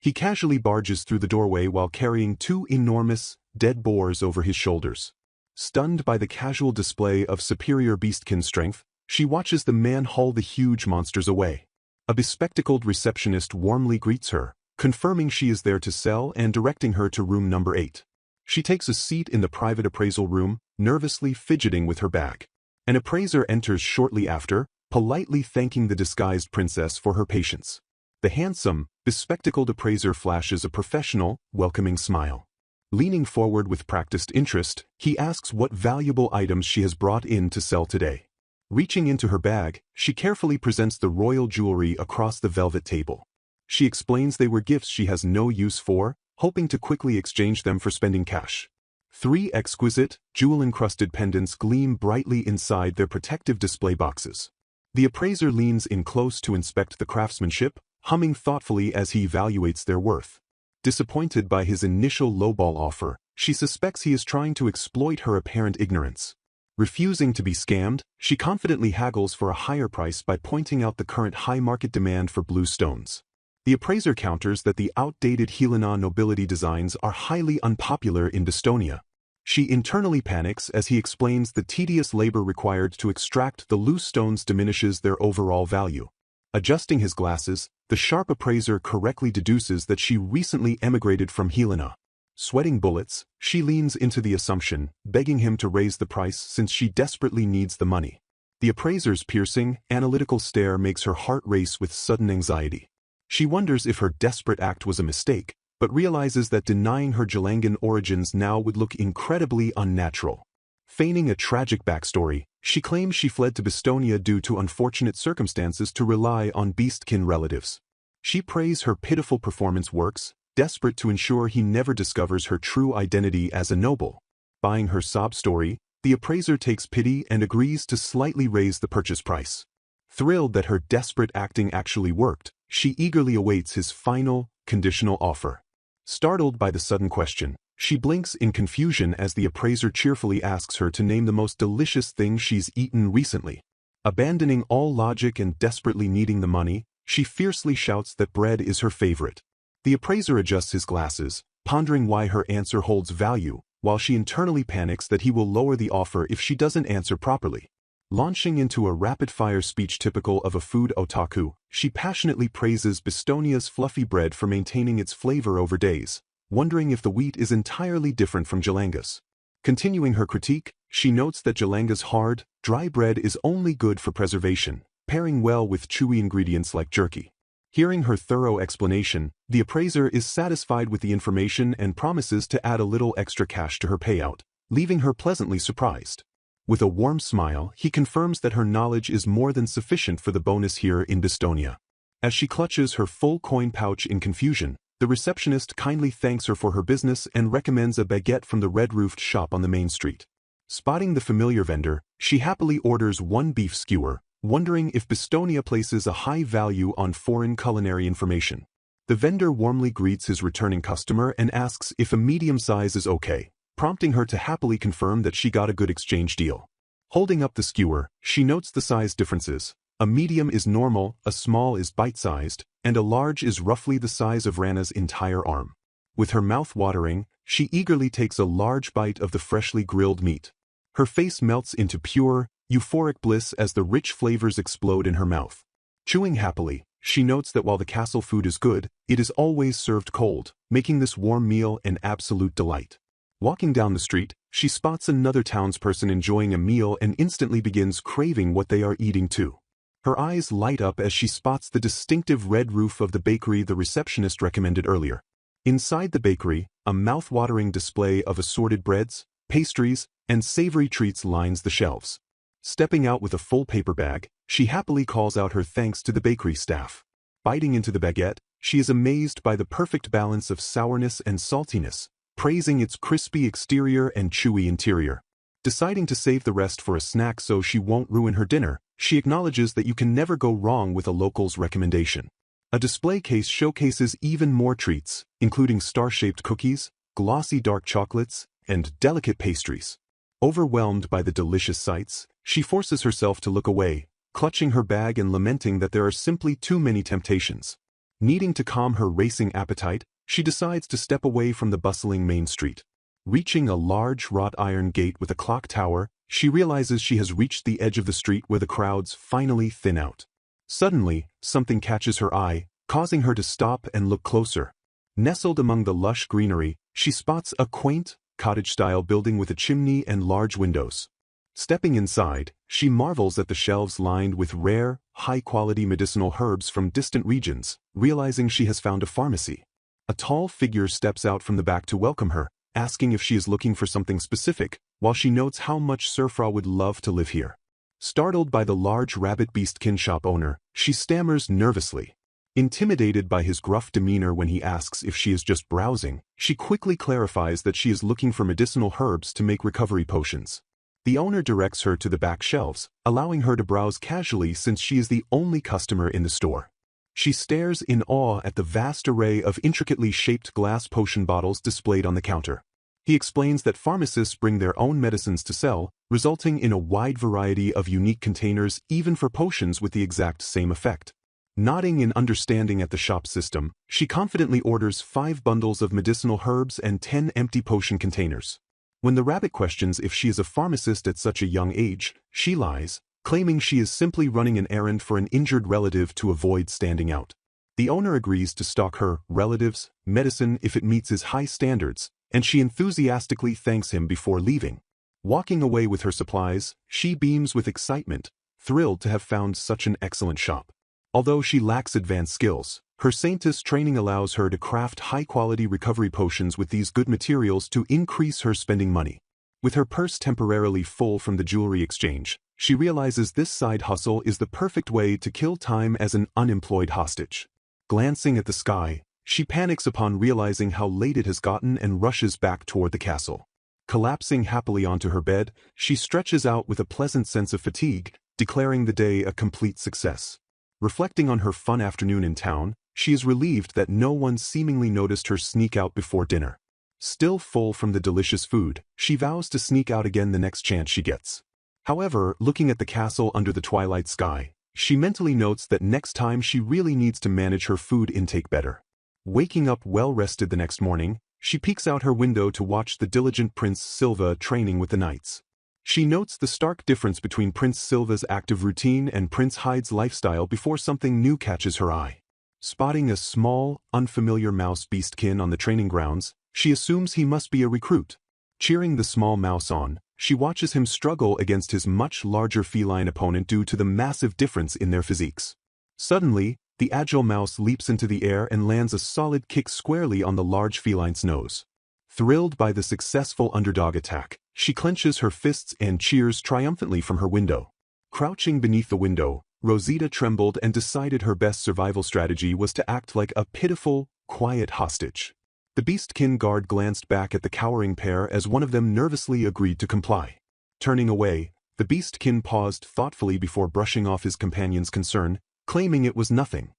He casually barges through the doorway while carrying two enormous, dead boars over his shoulders. Stunned by the casual display of superior beastkin strength, she watches the man haul the huge monsters away. A bespectacled receptionist warmly greets her, confirming she is there to sell and directing her to room number 8. She takes a seat in the private appraisal room, nervously fidgeting with her bag. An appraiser enters shortly after, politely thanking the disguised princess for her patience. The handsome, bespectacled appraiser flashes a professional, welcoming smile. Leaning forward with practiced interest, he asks what valuable items she has brought in to sell today. Reaching into her bag, she carefully presents the royal jewelry across the velvet table. She explains they were gifts she has no use for, hoping to quickly exchange them for spending cash. 3 exquisite, jewel-encrusted pendants gleam brightly inside their protective display boxes. The appraiser leans in close to inspect the craftsmanship, humming thoughtfully as he evaluates their worth. Disappointed by his initial lowball offer, she suspects he is trying to exploit her apparent ignorance. Refusing to be scammed, she confidently haggles for a higher price by pointing out the current high market demand for blue stones. The appraiser counters that the outdated Helina nobility designs are highly unpopular in Bastonia. She internally panics as he explains the tedious labor required to extract the loose stones diminishes their overall value. Adjusting his glasses, the sharp appraiser correctly deduces that she recently emigrated from Helina. Sweating bullets, she leans into the assumption, begging him to raise the price since she desperately needs the money. The appraiser's piercing, analytical stare makes her heart race with sudden anxiety. She wonders if her desperate act was a mistake, but realizes that denying her Jalangan origins now would look incredibly unnatural. Feigning a tragic backstory, She claims she fled to Bastonia due to unfortunate circumstances to rely on beastkin relatives. She prays her pitiful performance works, desperate to ensure he never discovers her true identity as a noble. Buying her sob story, the appraiser takes pity and agrees to slightly raise the purchase price. Thrilled that her desperate acting actually worked, she eagerly awaits his final, conditional offer. Startled by the sudden question, she blinks in confusion as the appraiser cheerfully asks her to name the most delicious thing she's eaten recently. Abandoning all logic and desperately needing the money, she fiercely shouts that bread is her favorite. The appraiser adjusts his glasses, pondering why her answer holds value, while she internally panics that he will lower the offer if she doesn't answer properly. Launching into a rapid-fire speech typical of a food otaku, she passionately praises Bastonia's fluffy bread for maintaining its flavor over days, wondering if the wheat is entirely different from Jalanga's. Continuing her critique, she notes that Jalanga's hard, dry bread is only good for preservation, pairing well with chewy ingredients like jerky. Hearing her thorough explanation, the appraiser is satisfied with the information and promises to add a little extra cash to her payout, leaving her pleasantly surprised. With a warm smile, he confirms that her knowledge is more than sufficient for the bonus here in Bastonia. As she clutches her full coin pouch in confusion, the receptionist kindly thanks her for her business and recommends a baguette from the red-roofed shop on the main street. Spotting the familiar vendor, she happily orders one beef skewer, wondering if Bastonia places a high value on foreign culinary information. The vendor warmly greets his returning customer and asks if a medium size is okay, prompting her to happily confirm that she got a good exchange deal. Holding up the skewer, she notes the size differences. A medium is normal, a small is bite-sized, and a large is roughly the size of Rana's entire arm. With her mouth watering, she eagerly takes a large bite of the freshly grilled meat. Her face melts into pure, euphoric bliss as the rich flavors explode in her mouth. Chewing happily, she notes that while the castle food is good, it is always served cold, making this warm meal an absolute delight. Walking down the street, she spots another townsperson enjoying a meal and instantly begins craving what they are eating too. Her eyes light up as she spots the distinctive red roof of the bakery the receptionist recommended earlier. Inside the bakery, a mouth-watering display of assorted breads, pastries, and savory treats lines the shelves. Stepping out with a full paper bag, she happily calls out her thanks to the bakery staff. Biting into the baguette, she is amazed by the perfect balance of sourness and saltiness, praising its crispy exterior and chewy interior. Deciding to save the rest for a snack so she won't ruin her dinner, she acknowledges that you can never go wrong with a local's recommendation. A display case showcases even more treats, including star-shaped cookies, glossy dark chocolates, and delicate pastries. Overwhelmed by the delicious sights, she forces herself to look away, clutching her bag and lamenting that there are simply too many temptations. Needing to calm her racing appetite, she decides to step away from the bustling main street. Reaching a large wrought iron gate with a clock tower, she realizes she has reached the edge of the street where the crowds finally thin out. Suddenly, something catches her eye, causing her to stop and look closer. Nestled among the lush greenery, she spots a quaint, cottage-style building with a chimney and large windows. Stepping inside, she marvels at the shelves lined with rare, high-quality medicinal herbs from distant regions, realizing she has found a pharmacy. A tall figure steps out from the back to welcome her, asking if she is looking for something specific, while she notes how much Surfra would love to live here. Startled by the large rabbit beastkin shop owner, she stammers nervously. Intimidated by his gruff demeanor when he asks if she is just browsing, she quickly clarifies that she is looking for medicinal herbs to make recovery potions. The owner directs her to the back shelves, allowing her to browse casually since she is the only customer in the store. She stares in awe at the vast array of intricately shaped glass potion bottles displayed on the counter. He explains that pharmacists bring their own medicines to sell, resulting in a wide variety of unique containers even for potions with the exact same effect. Nodding in understanding at the shop system, she confidently orders 5 bundles of medicinal herbs and 10 empty potion containers. When the rabbit questions if she is a pharmacist at such a young age, she lies, claiming she is simply running an errand for an injured relative to avoid standing out. The owner agrees to stock her relative's medicine if it meets his high standards, and she enthusiastically thanks him before leaving. Walking away with her supplies, she beams with excitement, thrilled to have found such an excellent shop. Although she lacks advanced skills, her Saintess training allows her to craft high-quality recovery potions with these good materials to increase her spending money. With her purse temporarily full from the jewelry exchange, She realizes this side hustle is the perfect way to kill time as an unemployed hostage. Glancing at the sky, she panics upon realizing how late it has gotten and rushes back toward the castle. Collapsing happily onto her bed, she stretches out with a pleasant sense of fatigue, declaring the day a complete success. Reflecting on her fun afternoon in town, she is relieved that no one seemingly noticed her sneak out before dinner. Still full from the delicious food, she vows to sneak out again the next chance she gets. However, looking at the castle under the twilight sky, she mentally notes that next time she really needs to manage her food intake better. Waking up well-rested the next morning, she peeks out her window to watch the diligent Prince Silva training with the knights. She notes the stark difference between Prince Silva's active routine and Prince Hyde's lifestyle before something new catches her eye. Spotting a small, unfamiliar mouse beastkin on the training grounds, she assumes he must be a recruit. Cheering the small mouse on, she watches him struggle against his much larger feline opponent due to the massive difference in their physiques. Suddenly, the agile mouse leaps into the air and lands a solid kick squarely on the large feline's nose. Thrilled by the successful underdog attack, she clenches her fists and cheers triumphantly from her window. Crouching beneath the window, Rosita trembled and decided her best survival strategy was to act like a pitiful, quiet hostage. The beastkin guard glanced back at the cowering pair as one of them nervously agreed to comply. Turning away, the beastkin paused thoughtfully before brushing off his companion's concern, claiming it was nothing.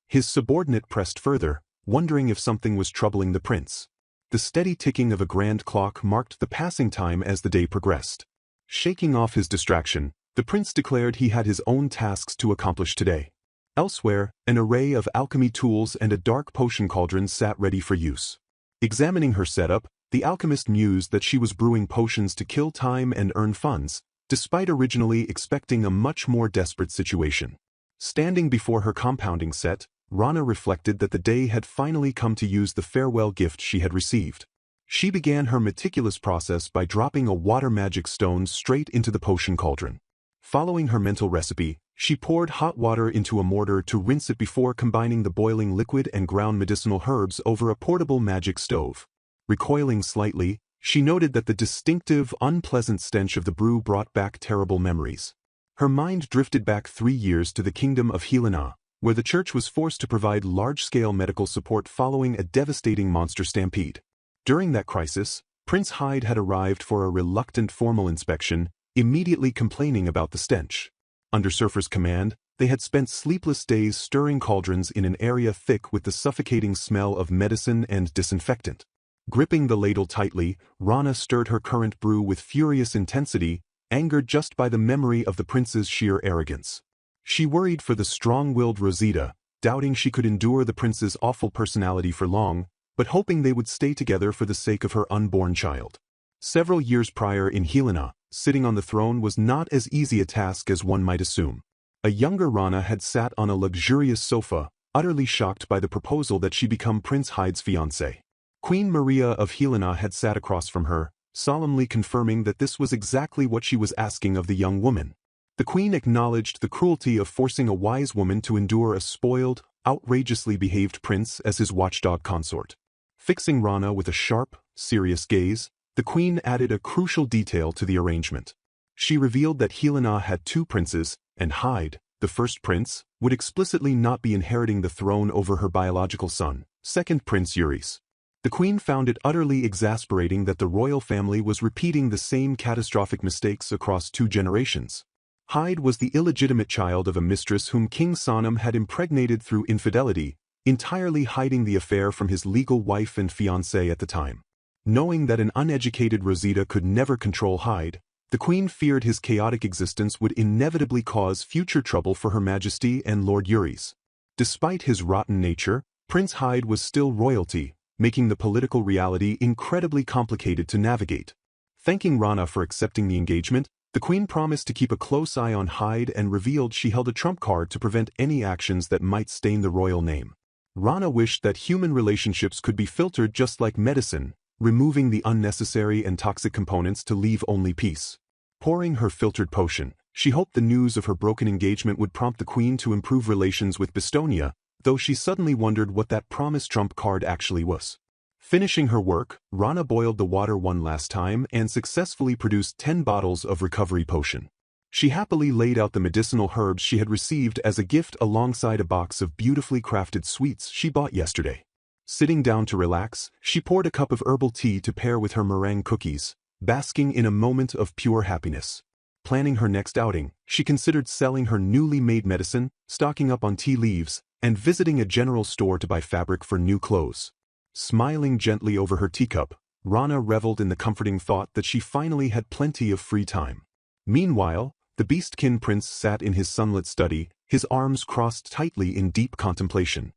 His subordinate pressed further, wondering if something was troubling the prince. The steady ticking of a grand clock marked the passing time as the day progressed. Shaking off his distraction, the prince declared he had his own tasks to accomplish today. Elsewhere, an array of alchemy tools and a dark potion cauldron sat ready for use. Examining her setup, the alchemist mused that she was brewing potions to kill time and earn funds, despite originally expecting a much more desperate situation. Standing before her compounding set, Rana reflected that the day had finally come to use the farewell gift she had received. She began her meticulous process by dropping a water magic stone straight into the potion cauldron. Following her mental recipe, she poured hot water into a mortar to rinse it before combining the boiling liquid and ground medicinal herbs over a portable magic stove. Recoiling slightly, she noted that the distinctive, unpleasant stench of the brew brought back terrible memories. Her mind drifted back 3 years to the kingdom of Helina, where the church was forced to provide large-scale medical support following a devastating monster stampede. During that crisis, Prince Hyde had arrived for a reluctant formal inspection, immediately complaining about the stench. Under Surfer's command, they had spent sleepless days stirring cauldrons in an area thick with the suffocating smell of medicine and disinfectant. Gripping the ladle tightly, Rana stirred her current brew with furious intensity, angered just by the memory of the prince's sheer arrogance. She worried for the strong-willed Rosita, doubting she could endure the prince's awful personality for long, but hoping they would stay together for the sake of her unborn child. Several years prior in Helina, sitting on the throne was not as easy a task as one might assume. A younger Rana had sat on a luxurious sofa, utterly shocked by the proposal that she become Prince Hyde's fiancée. Queen Maria of Helina had sat across from her, solemnly confirming that this was exactly what she was asking of the young woman. The queen acknowledged the cruelty of forcing a wise woman to endure a spoiled, outrageously behaved prince as his watchdog consort. Fixing Rana with a sharp, serious gaze, the queen added a crucial detail to the arrangement. She revealed that Helina had 2 princes, and Hyde, the first prince, would explicitly not be inheriting the throne over her biological son, second Prince Eury's. The queen found it utterly exasperating that the royal family was repeating the same catastrophic mistakes across 2 generations. Hyde was the illegitimate child of a mistress whom King Sonam had impregnated through infidelity, entirely hiding the affair from his legal wife and fiancée at the time. Knowing that an uneducated Rosita could never control Hyde, the queen feared his chaotic existence would inevitably cause future trouble for Her Majesty and Lord Eury's. Despite his rotten nature, Prince Hyde was still royalty, making the political reality incredibly complicated to navigate. Thanking Rana for accepting the engagement, the queen promised to keep a close eye on Hyde and revealed she held a trump card to prevent any actions that might stain the royal name. Rana wished that human relationships could be filtered just like medicine, removing the unnecessary and toxic components to leave only peace. Pouring her filtered potion, she hoped the news of her broken engagement would prompt the queen to improve relations with Bastonia, though she suddenly wondered what that promised trump card actually was. Finishing her work, Rana boiled the water one last time and successfully produced 10 bottles of recovery potion. She happily laid out the medicinal herbs she had received as a gift alongside a box of beautifully crafted sweets she bought yesterday. Sitting down to relax, she poured a cup of herbal tea to pair with her meringue cookies, basking in a moment of pure happiness. Planning her next outing, she considered selling her newly made medicine, stocking up on tea leaves, and visiting a general store to buy fabric for new clothes. Smiling gently over her teacup, Rana reveled in the comforting thought that she finally had plenty of free time. Meanwhile, the Beastkin prince sat in his sunlit study, his arms crossed tightly in deep contemplation.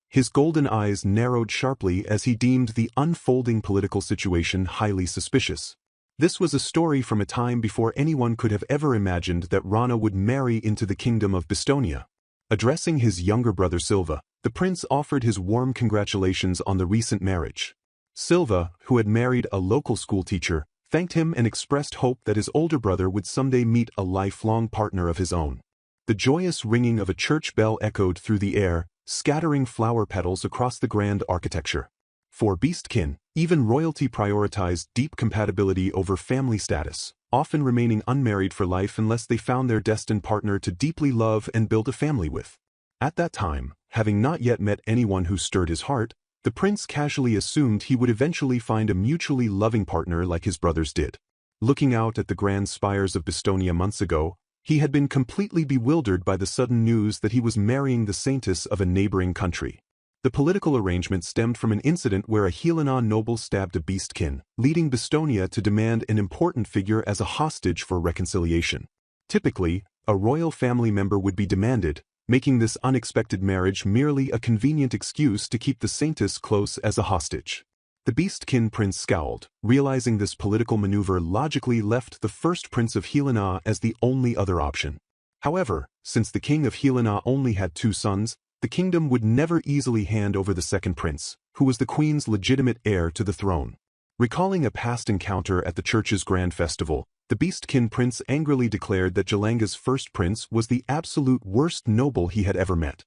His golden eyes narrowed sharply as he deemed the unfolding political situation highly suspicious. This was a story from a time before anyone could have ever imagined that Rana would marry into the kingdom of Bastonia. Addressing his younger brother Silva, the prince offered his warm congratulations on the recent marriage. Silva, who had married a local school teacher, thanked him and expressed hope that his older brother would someday meet a lifelong partner of his own. The joyous ringing of a church bell echoed through the air, scattering flower petals across the grand architecture. For Beastkin, even royalty prioritized deep compatibility over family status, often remaining unmarried for life unless they found their destined partner to deeply love and build a family with. At that time, having not yet met anyone who stirred his heart, the prince casually assumed he would eventually find a mutually loving partner like his brothers did. Looking out at the grand spires of Bastonia months ago, he had been completely bewildered by the sudden news that he was marrying the saintess of a neighboring country. The political arrangement stemmed from an incident where a Helina noble stabbed a Beastkin, leading Bastonia to demand an important figure as a hostage for reconciliation. Typically, a royal family member would be demanded, making this unexpected marriage merely a convenient excuse to keep the saintess close as a hostage. The Beastkin prince scowled, realizing this political maneuver logically left the first prince of Helina as the only other option. However, since the king of Helina only had 2 sons, the kingdom would never easily hand over the second prince, who was the queen's legitimate heir to the throne. Recalling a past encounter at the church's grand festival, the Beastkin prince angrily declared that Jalanga's first prince was the absolute worst noble he had ever met.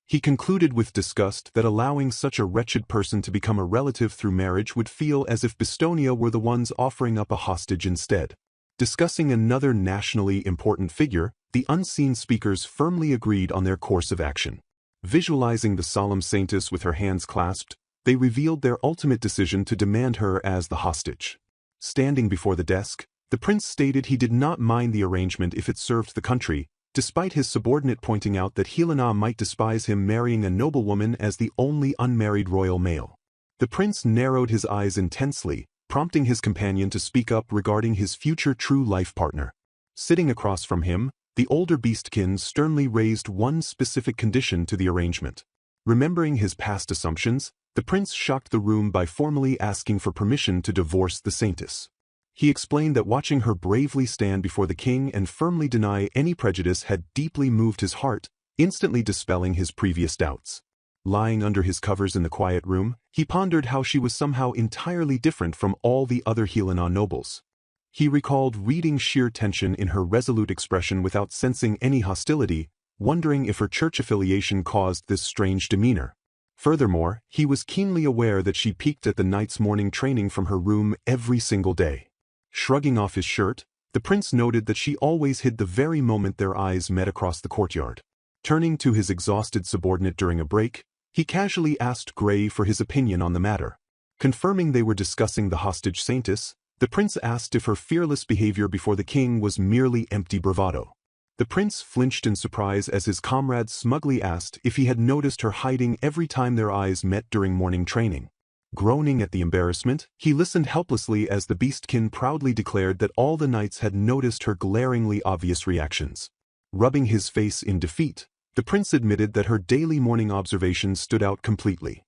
He concluded with disgust that allowing such a wretched person to become a relative through marriage would feel as if Bastonia were the ones offering up a hostage instead. Discussing another nationally important figure, the unseen speakers firmly agreed on their course of action. Visualizing the solemn saintess with her hands clasped, they revealed their ultimate decision to demand her as the hostage. Standing before the desk, the prince stated he did not mind the arrangement if it served the country, despite his subordinate pointing out that Helina might despise him marrying a noblewoman as the only unmarried royal male. The prince narrowed his eyes intensely, prompting his companion to speak up regarding his future true life partner. Sitting across from him, the older Beastkin sternly raised one specific condition to the arrangement. Remembering his past assumptions, the prince shocked the room by formally asking for permission to divorce the saintess. He explained that watching her bravely stand before the king and firmly deny any prejudice had deeply moved his heart, instantly dispelling his previous doubts. Lying under his covers in the quiet room, he pondered how she was somehow entirely different from all the other Helina nobles. He recalled reading sheer tension in her resolute expression without sensing any hostility, wondering if her church affiliation caused this strange demeanor. Furthermore, he was keenly aware that she peeked at the knight's morning training from her room every single day. Shrugging off his shirt, the prince noted that she always hid the very moment their eyes met across the courtyard. Turning to his exhausted subordinate during a break, he casually asked Gray for his opinion on the matter. Confirming they were discussing the hostage saintess, the prince asked if her fearless behavior before the king was merely empty bravado. The prince flinched in surprise as his comrade smugly asked if he had noticed her hiding every time their eyes met during morning training. Groaning at the embarrassment, he listened helplessly as the Beastkin proudly declared that all the knights had noticed her glaringly obvious reactions. Rubbing his face in defeat, the prince admitted that her daily morning observations stood out completely.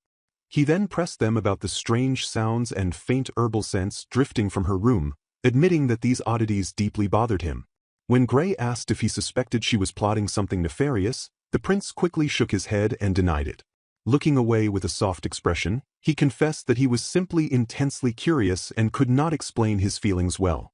He then pressed them about the strange sounds and faint herbal scents drifting from her room, admitting that these oddities deeply bothered him. When Gray asked if he suspected she was plotting something nefarious, the prince quickly shook his head and denied it. Looking away with a soft expression, he confessed that he was simply intensely curious and could not explain his feelings well.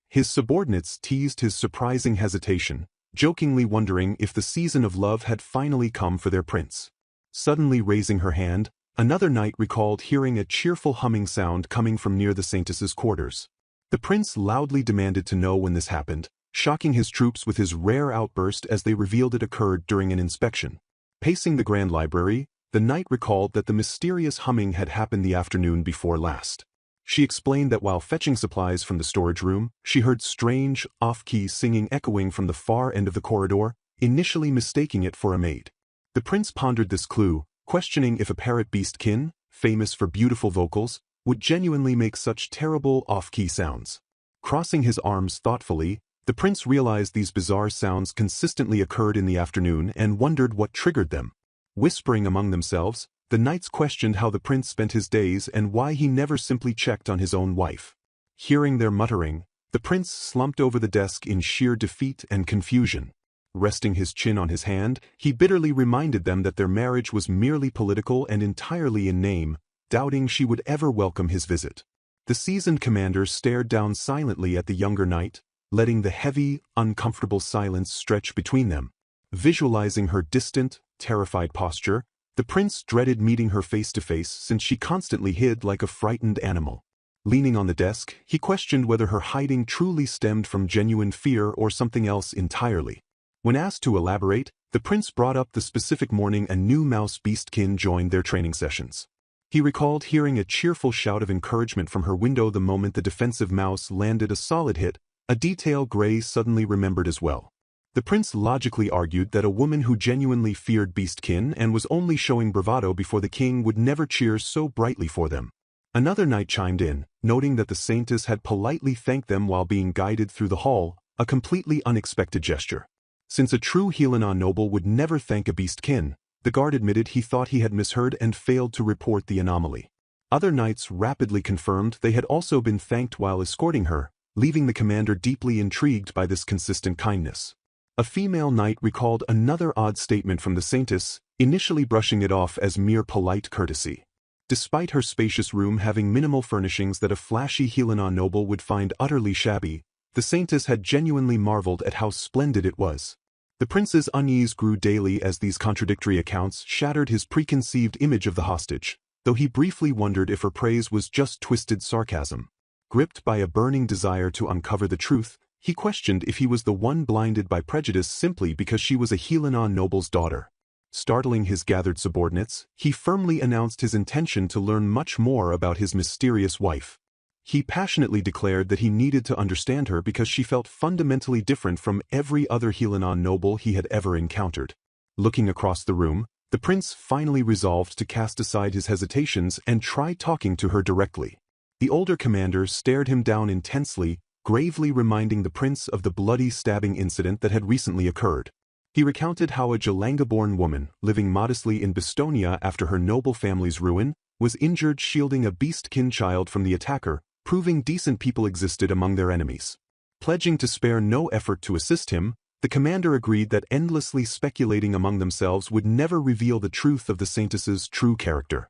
His subordinates teased his surprising hesitation, jokingly wondering if the season of love had finally come for their prince. Suddenly raising her hand, another knight recalled hearing a cheerful humming sound coming from near the saintess's quarters. The prince loudly demanded to know when this happened, shocking his troops with his rare outburst as they revealed it occurred during an inspection. Pacing the Grand Library, the knight recalled that the mysterious humming had happened the afternoon before last. She explained that while fetching supplies from the storage room, she heard strange, off-key singing echoing from the far end of the corridor, initially mistaking it for a maid. The prince pondered this clue, questioning if a parrot beastkin, famous for beautiful vocals, would genuinely make such terrible off-key sounds. Crossing his arms thoughtfully, the prince realized these bizarre sounds consistently occurred in the afternoon and wondered what triggered them. Whispering among themselves, the knights questioned how the prince spent his days and why he never simply checked on his own wife. Hearing their muttering, the prince slumped over the desk in sheer defeat and confusion. Resting his chin on his hand, he bitterly reminded them that their marriage was merely political and entirely in name, doubting she would ever welcome his visit. The seasoned commander stared down silently at the younger knight, letting the heavy, uncomfortable silence stretch between them. Visualizing her distant, terrified posture, the prince dreaded meeting her face to face since she constantly hid like a frightened animal. Leaning on the desk, he questioned whether her hiding truly stemmed from genuine fear or something else entirely. When asked to elaborate, the prince brought up the specific morning a new mouse beastkin joined their training sessions. He recalled hearing a cheerful shout of encouragement from her window the moment the defensive mouse landed a solid hit, a detail Gray suddenly remembered as well. The prince logically argued that a woman who genuinely feared beastkin and was only showing bravado before the king would never cheer so brightly for them. Another knight chimed in, noting that the saintess had politely thanked them while being guided through the hall, a completely unexpected gesture. Since a true Helina noble would never thank a beastkin, the guard admitted he thought he had misheard and failed to report the anomaly. Other knights rapidly confirmed they had also been thanked while escorting her, leaving the commander deeply intrigued by this consistent kindness. A female knight recalled another odd statement from the saintess, initially brushing it off as mere polite courtesy. Despite her spacious room having minimal furnishings that a flashy Helina noble would find utterly shabby, the saintess had genuinely marveled at how splendid it was. The prince's unease grew daily as these contradictory accounts shattered his preconceived image of the hostage, though he briefly wondered if her praise was just twisted sarcasm. Gripped by a burning desire to uncover the truth, he questioned if he was the one blinded by prejudice simply because she was a Helina noble's daughter. Startling his gathered subordinates, he firmly announced his intention to learn much more about his mysterious wife. He passionately declared that he needed to understand her because she felt fundamentally different from every other Helina noble he had ever encountered. Looking across the room, the prince finally resolved to cast aside his hesitations and try talking to her directly. The older commander stared him down intensely, gravely reminding the prince of the bloody stabbing incident that had recently occurred. He recounted how a Jalanga-born woman, living modestly in Bastonia after her noble family's ruin, was injured shielding a beastkin child from the attacker, proving decent people existed among their enemies. Pledging to spare no effort to assist him, the commander agreed that endlessly speculating among themselves would never reveal the truth of the saintess's true character.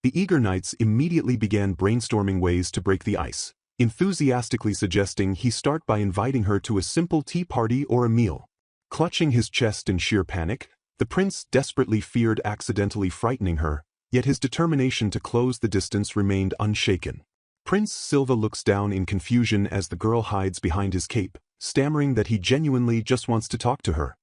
The eager knights immediately began brainstorming ways to break the ice, enthusiastically suggesting he start by inviting her to a simple tea party or a meal. Clutching his chest in sheer panic, the prince desperately feared accidentally frightening her, yet his determination to close the distance remained unshaken. Prince Silva looks down in confusion as the girl hides behind his cape, stammering that he genuinely just wants to talk to her.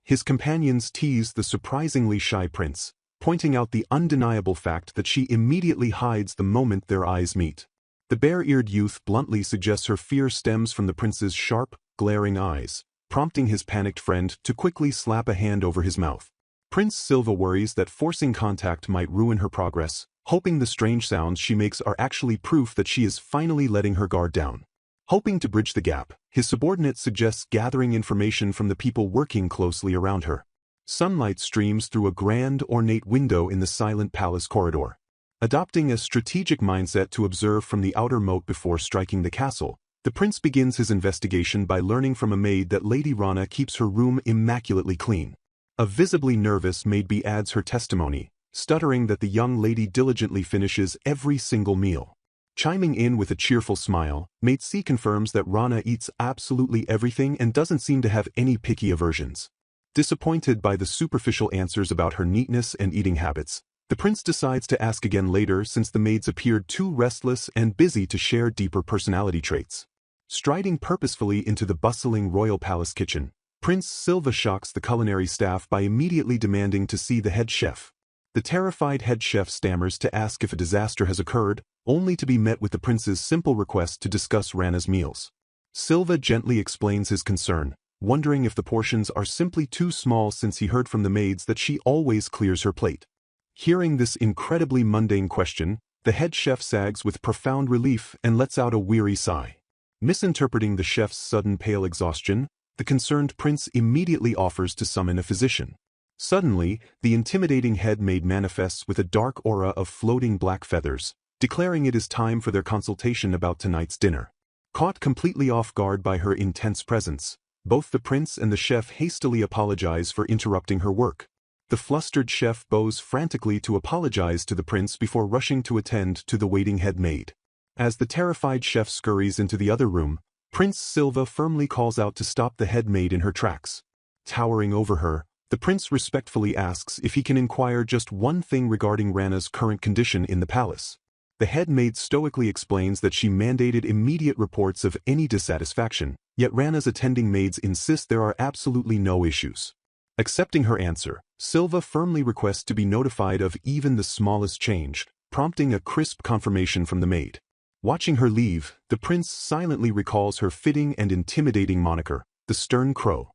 His companions tease the surprisingly shy prince, pointing out the undeniable fact that she immediately hides the moment their eyes meet. The bare-eared youth bluntly suggests her fear stems from the prince's sharp, glaring eyes, prompting his panicked friend to quickly slap a hand over his mouth. Prince Silva worries that forcing contact might ruin her progress, hoping the strange sounds she makes are actually proof that she is finally letting her guard down. Hoping to bridge the gap, his subordinate suggests gathering information from the people working closely around her. Sunlight streams through a grand, ornate window in the silent palace corridor. Adopting a strategic mindset to observe from the outer moat before striking the castle, the prince begins his investigation by learning from a maid that Lady Rana keeps her room immaculately clean. A visibly nervous maid adds her testimony, stuttering that the young lady diligently finishes every single meal. Chiming in with a cheerful smile, Maid C confirms that Rana eats absolutely everything and doesn't seem to have any picky aversions. Disappointed by the superficial answers about her neatness and eating habits, the prince decides to ask again later since the maids appeared too restless and busy to share deeper personality traits. Striding purposefully into the bustling royal palace kitchen, Prince Silva shocks the culinary staff by immediately demanding to see the head chef. The terrified head chef stammers to ask if a disaster has occurred, only to be met with the prince's simple request to discuss Rana's meals. Silva gently explains his concern, wondering if the portions are simply too small since he heard from the maids that she always clears her plate. Hearing this incredibly mundane question, the head chef sags with profound relief and lets out a weary sigh. Misinterpreting the chef's sudden pale exhaustion, the concerned prince immediately offers to summon a physician. Suddenly, the intimidating head maid manifests with a dark aura of floating black feathers, declaring it is time for their consultation about tonight's dinner. Caught completely off guard by her intense presence, both the prince and the chef hastily apologize for interrupting her work. The flustered chef bows frantically to apologize to the prince before rushing to attend to the waiting head maid. As the terrified chef scurries into the other room, Prince Silva firmly calls out to stop the head maid in her tracks. Towering over her, the prince respectfully asks if he can inquire just one thing regarding Rana's current condition in the palace. The head maid stoically explains that she mandated immediate reports of any dissatisfaction, yet Rana's attending maids insist there are absolutely no issues. Accepting her answer, Silva firmly requests to be notified of even the smallest change, prompting a crisp confirmation from the maid. Watching her leave, the prince silently recalls her fitting and intimidating moniker, the Stern Crow.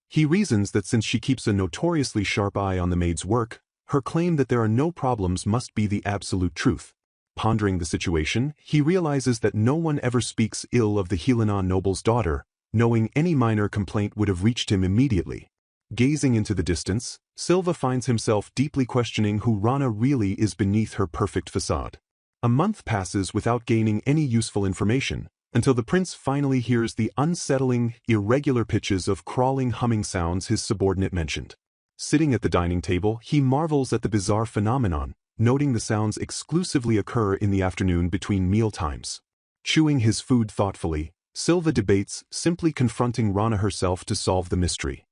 He reasons that since she keeps a notoriously sharp eye on the maid's work, her claim that there are no problems must be the absolute truth. Pondering the situation, he realizes that no one ever speaks ill of the Helina noble's daughter, knowing any minor complaint would have reached him immediately. Gazing into the distance, Silva finds himself deeply questioning who Rana really is beneath her perfect facade. A month passes without gaining any useful information, until the prince finally hears the unsettling, irregular pitches of crawling humming sounds his subordinate mentioned. Sitting at the dining table, he marvels at the bizarre phenomenon, noting the sounds exclusively occur in the afternoon between meal times. Chewing his food thoughtfully, Silva debates simply confronting Rana herself to solve the mystery.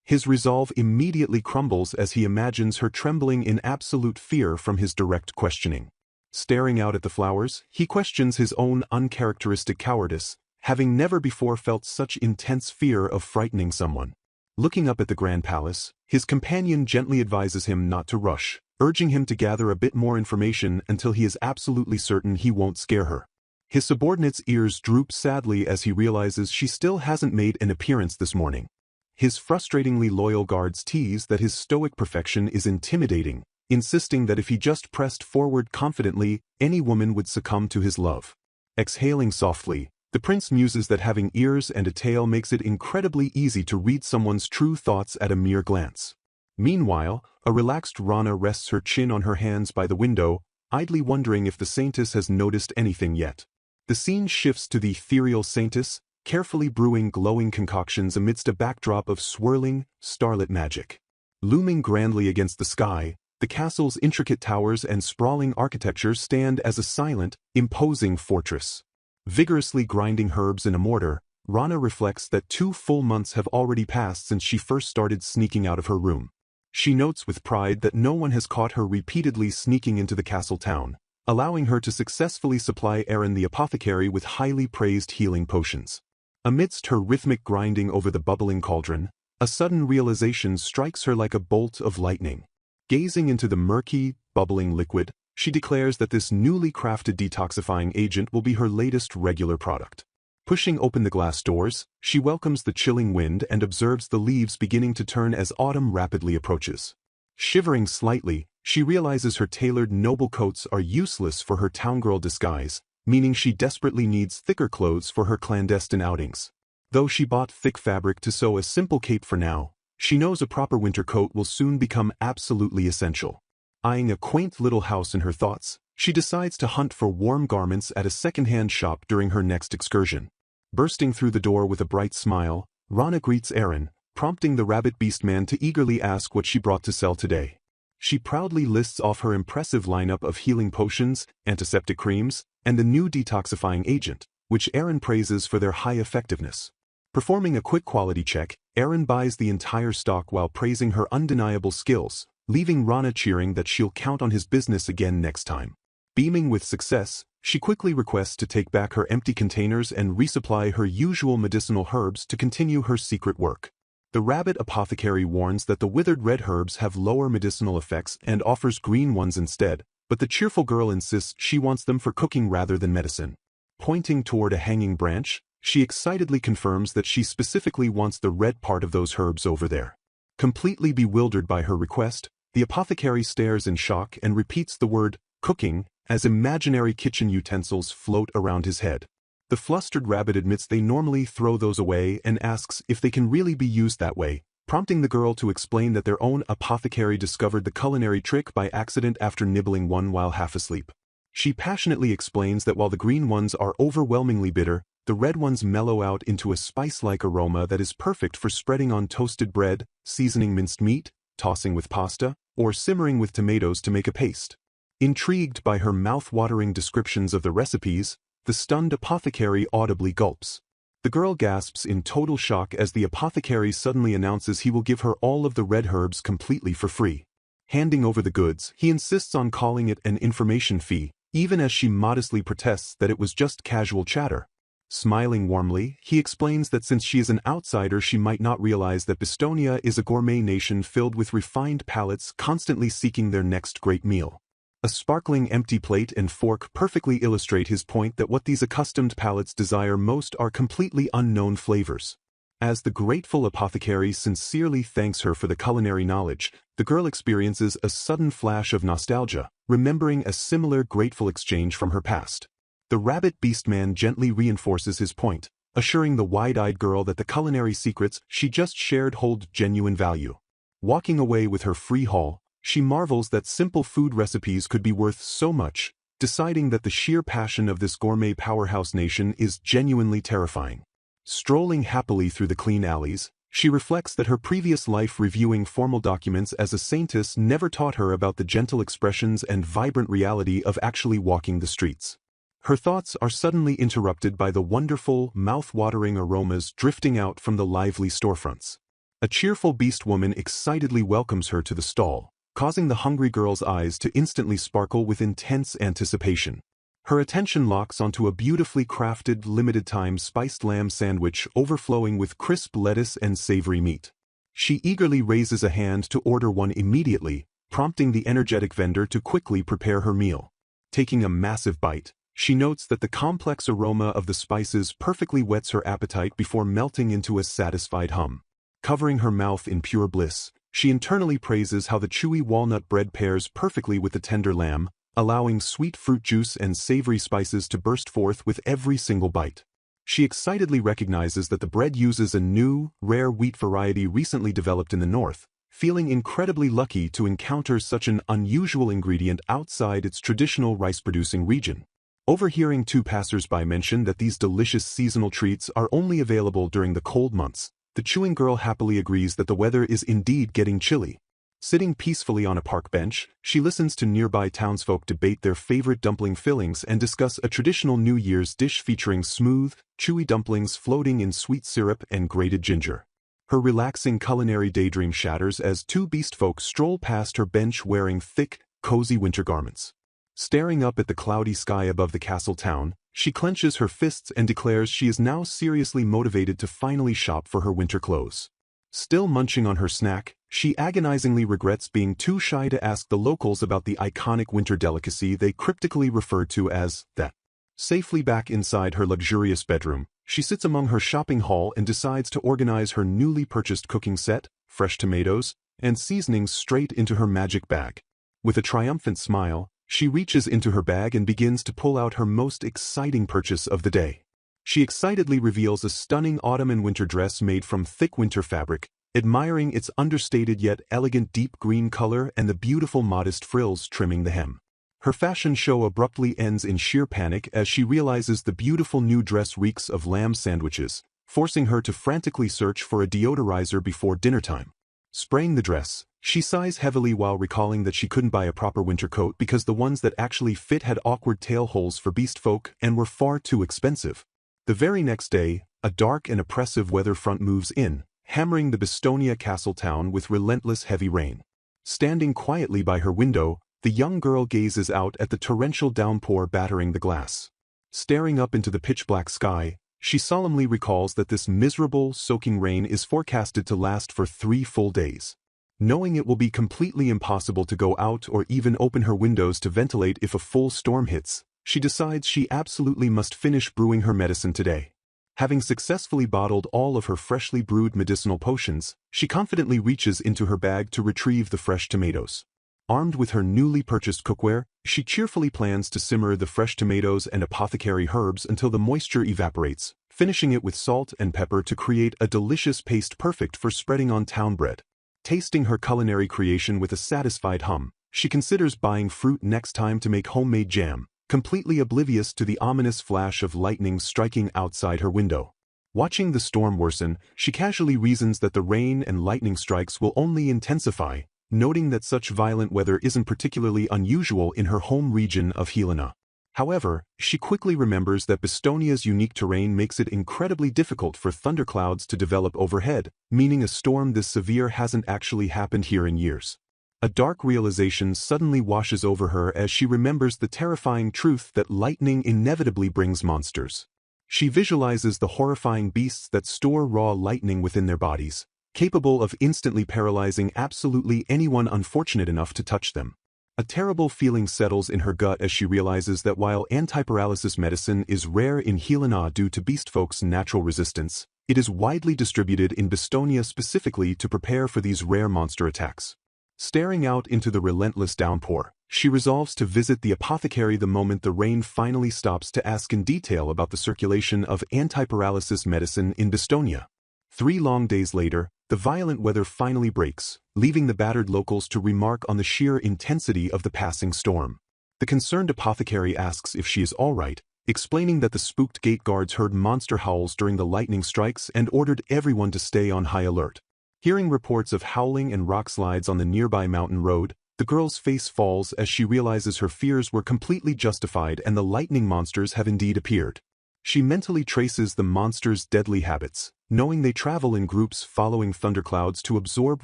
His resolve immediately crumbles as he imagines her trembling in absolute fear from his direct questioning. Staring out at the flowers, he questions his own uncharacteristic cowardice, having never before felt such intense fear of frightening someone. Looking up at the Grand Palace, his companion gently advises him not to rush, urging him to gather a bit more information until he is absolutely certain he won't scare her. His subordinate's ears droop sadly as he realizes she still hasn't made an appearance this morning. His frustratingly loyal guards tease that his stoic perfection is intimidating, insisting that if he just pressed forward confidently, any woman would succumb to his love. Exhaling softly, the prince muses that having ears and a tail makes it incredibly easy to read someone's true thoughts at a mere glance. Meanwhile, a relaxed Rana rests her chin on her hands by the window, idly wondering if the saintess has noticed anything yet. The scene shifts to the ethereal saintess, carefully brewing glowing concoctions amidst a backdrop of swirling, starlit magic. Looming grandly against the sky, the castle's intricate towers and sprawling architecture stand as a silent, imposing fortress. Vigorously grinding herbs in a mortar, Rana reflects that 2 full months have already passed since she first started sneaking out of her room. She notes with pride that no one has caught her repeatedly sneaking into the castle town, allowing her to successfully supply Aaron the apothecary with highly praised healing potions. Amidst her rhythmic grinding over the bubbling cauldron, a sudden realization strikes her like a bolt of lightning. Gazing into the murky, bubbling liquid, she declares that this newly crafted detoxifying agent will be her latest regular product. Pushing open the glass doors, she welcomes the chilling wind and observes the leaves beginning to turn as autumn rapidly approaches. Shivering slightly, she realizes her tailored noble coats are useless for her towngirl disguise, meaning she desperately needs thicker clothes for her clandestine outings. Though she bought thick fabric to sew a simple cape for now, she knows a proper winter coat will soon become absolutely essential. Eyeing a quaint little house in her thoughts, she decides to hunt for warm garments at a second-hand shop during her next excursion. Bursting through the door with a bright smile, Rana greets Aaron, prompting the rabbit beastman to eagerly ask what she brought to sell today. She proudly lists off her impressive lineup of healing potions, antiseptic creams, and the new detoxifying agent, which Aaron praises for their high effectiveness. Performing a quick quality check, Aaron buys the entire stock while praising her undeniable skills, leaving Rana cheering that she'll count on his business again next time. Beaming with success, she quickly requests to take back her empty containers and resupply her usual medicinal herbs to continue her secret work. The rabbit apothecary warns that the withered red herbs have lower medicinal effects and offers green ones instead, but the cheerful girl insists she wants them for cooking rather than medicine. Pointing toward a hanging branch, she excitedly confirms that she specifically wants the red part of those herbs over there. Completely bewildered by her request, the apothecary stares in shock and repeats the word, cooking, as imaginary kitchen utensils float around his head. The flustered rabbit admits they normally throw those away and asks if they can really be used that way, prompting the girl to explain that their own apothecary discovered the culinary trick by accident after nibbling one while half asleep. She passionately explains that while the green ones are overwhelmingly bitter, the red ones mellow out into a spice-like aroma that is perfect for spreading on toasted bread, seasoning minced meat, tossing with pasta, or simmering with tomatoes to make a paste. Intrigued by her mouth-watering descriptions of the recipes, the stunned apothecary audibly gulps. The girl gasps in total shock as the apothecary suddenly announces he will give her all of the red herbs completely for free. Handing over the goods, he insists on calling it an information fee, even as she modestly protests that it was just casual chatter. Smiling warmly, he explains that since she is an outsider she might not realize that Bastonia is a gourmet nation filled with refined palates constantly seeking their next great meal. A sparkling empty plate and fork perfectly illustrate his point that what these accustomed palates desire most are completely unknown flavors. As the grateful apothecary sincerely thanks her for the culinary knowledge, the girl experiences a sudden flash of nostalgia, remembering a similar grateful exchange from her past. The rabbit beastman gently reinforces his point, assuring the wide-eyed girl that the culinary secrets she just shared hold genuine value. Walking away with her free haul, she marvels that simple food recipes could be worth so much, deciding that the sheer passion of this gourmet powerhouse nation is genuinely terrifying. Strolling happily through the clean alleys, she reflects that her previous life reviewing formal documents as a saintess never taught her about the gentle expressions and vibrant reality of actually walking the streets. Her thoughts are suddenly interrupted by the wonderful, mouth-watering aromas drifting out from the lively storefronts. A cheerful beast woman excitedly welcomes her to the stall, causing the hungry girl's eyes to instantly sparkle with intense anticipation. Her attention locks onto a beautifully crafted limited-time spiced lamb sandwich overflowing with crisp lettuce and savory meat. She eagerly raises a hand to order one immediately, prompting the energetic vendor to quickly prepare her meal. Taking a massive bite, she notes that the complex aroma of the spices perfectly whets her appetite before melting into a satisfied hum. Covering her mouth in pure bliss, she internally praises how the chewy walnut bread pairs perfectly with the tender lamb, allowing sweet fruit juice and savory spices to burst forth with every single bite. She excitedly recognizes that the bread uses a new, rare wheat variety recently developed in the north, feeling incredibly lucky to encounter such an unusual ingredient outside its traditional rice-producing region. Overhearing two passers-by mention that these delicious seasonal treats are only available during the cold months, the chewing girl happily agrees that the weather is indeed getting chilly. Sitting peacefully on a park bench, she listens to nearby townsfolk debate their favorite dumpling fillings and discuss a traditional New Year's dish featuring smooth, chewy dumplings floating in sweet syrup and grated ginger. Her relaxing culinary daydream shatters as two beastfolk stroll past her bench wearing thick, cozy winter garments. Staring up at the cloudy sky above the castle town, she clenches her fists and declares she is now seriously motivated to finally shop for her winter clothes. Still munching on her snack, she agonizingly regrets being too shy to ask the locals about the iconic winter delicacy they cryptically refer to as that. Safely back inside her luxurious bedroom, she sits among her shopping haul and decides to organize her newly purchased cooking set, fresh tomatoes, and seasonings straight into her magic bag. With a triumphant smile, she reaches into her bag and begins to pull out her most exciting purchase of the day. She excitedly reveals a stunning autumn and winter dress made from thick winter fabric, admiring its understated yet elegant deep green color and the beautiful modest frills trimming the hem. Her fashion show abruptly ends in sheer panic as she realizes the beautiful new dress reeks of lamb sandwiches, forcing her to frantically search for a deodorizer before dinner time. Spraying the dress, she sighs heavily while recalling that she couldn't buy a proper winter coat because the ones that actually fit had awkward tail holes for beastfolk and were far too expensive. The very next day, a dark and oppressive weather front moves in, hammering the Bastonia castle town with relentless heavy rain. Standing quietly by her window, the young girl gazes out at the torrential downpour battering the glass. Staring up into the pitch-black sky, she solemnly recalls that this miserable, soaking rain is forecasted to last for 3 full days. Knowing it will be completely impossible to go out or even open her windows to ventilate if a full storm hits, she decides she absolutely must finish brewing her medicine today. Having successfully bottled all of her freshly brewed medicinal potions, she confidently reaches into her bag to retrieve the fresh tomatoes. Armed with her newly purchased cookware, she cheerfully plans to simmer the fresh tomatoes and apothecary herbs until the moisture evaporates, finishing it with salt and pepper to create a delicious paste perfect for spreading on town bread. Tasting her culinary creation with a satisfied hum, she considers buying fruit next time to make homemade jam, completely oblivious to the ominous flash of lightning striking outside her window. Watching the storm worsen, she casually reasons that the rain and lightning strikes will only intensify, noting that such violent weather isn't particularly unusual in her home region of Helina. However, she quickly remembers that Bastonia's unique terrain makes it incredibly difficult for thunderclouds to develop overhead, meaning a storm this severe hasn't actually happened here in years. A dark realization suddenly washes over her as she remembers the terrifying truth that lightning inevitably brings monsters. She visualizes the horrifying beasts that store raw lightning within their bodies, capable of instantly paralyzing absolutely anyone unfortunate enough to touch them. A terrible feeling settles in her gut as she realizes that while antiparalysis medicine is rare in Helina due to Beastfolk's natural resistance, it is widely distributed in Bastonia specifically to prepare for these rare monster attacks. Staring out into the relentless downpour, she resolves to visit the apothecary the moment the rain finally stops to ask in detail about the circulation of antiparalysis medicine in Bastonia. 3 long days later, the violent weather finally breaks, leaving the battered locals to remark on the sheer intensity of the passing storm. The concerned apothecary asks if she is all right, explaining that the spooked gate guards heard monster howls during the lightning strikes and ordered everyone to stay on high alert. Hearing reports of howling and rock slides on the nearby mountain road, the girl's face falls as she realizes her fears were completely justified and the lightning monsters have indeed appeared. She mentally traces the monsters' deadly habits, knowing they travel in groups following thunderclouds to absorb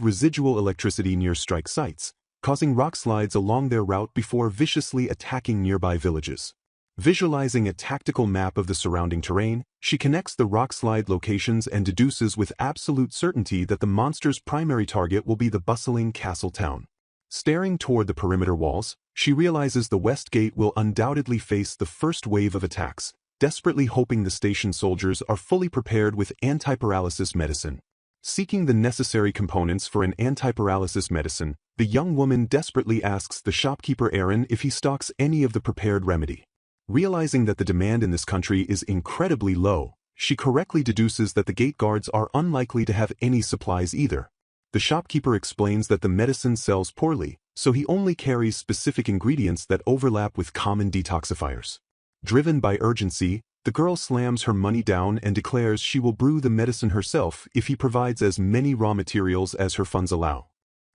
residual electricity near strike sites, causing rock slides along their route before viciously attacking nearby villages. Visualizing a tactical map of the surrounding terrain, she connects the rock slide locations and deduces with absolute certainty that the monster's primary target will be the bustling castle town. Staring toward the perimeter walls, she realizes the west gate will undoubtedly face the first wave of attacks, desperately hoping the station soldiers are fully prepared with antiparalysis medicine. Seeking the necessary components for an antiparalysis medicine, the young woman desperately asks the shopkeeper Aaron if he stocks any of the prepared remedy. Realizing that the demand in this country is incredibly low, she correctly deduces that the gate guards are unlikely to have any supplies either. The shopkeeper explains that the medicine sells poorly, so he only carries specific ingredients that overlap with common detoxifiers. Driven by urgency, the girl slams her money down and declares she will brew the medicine herself if he provides as many raw materials as her funds allow.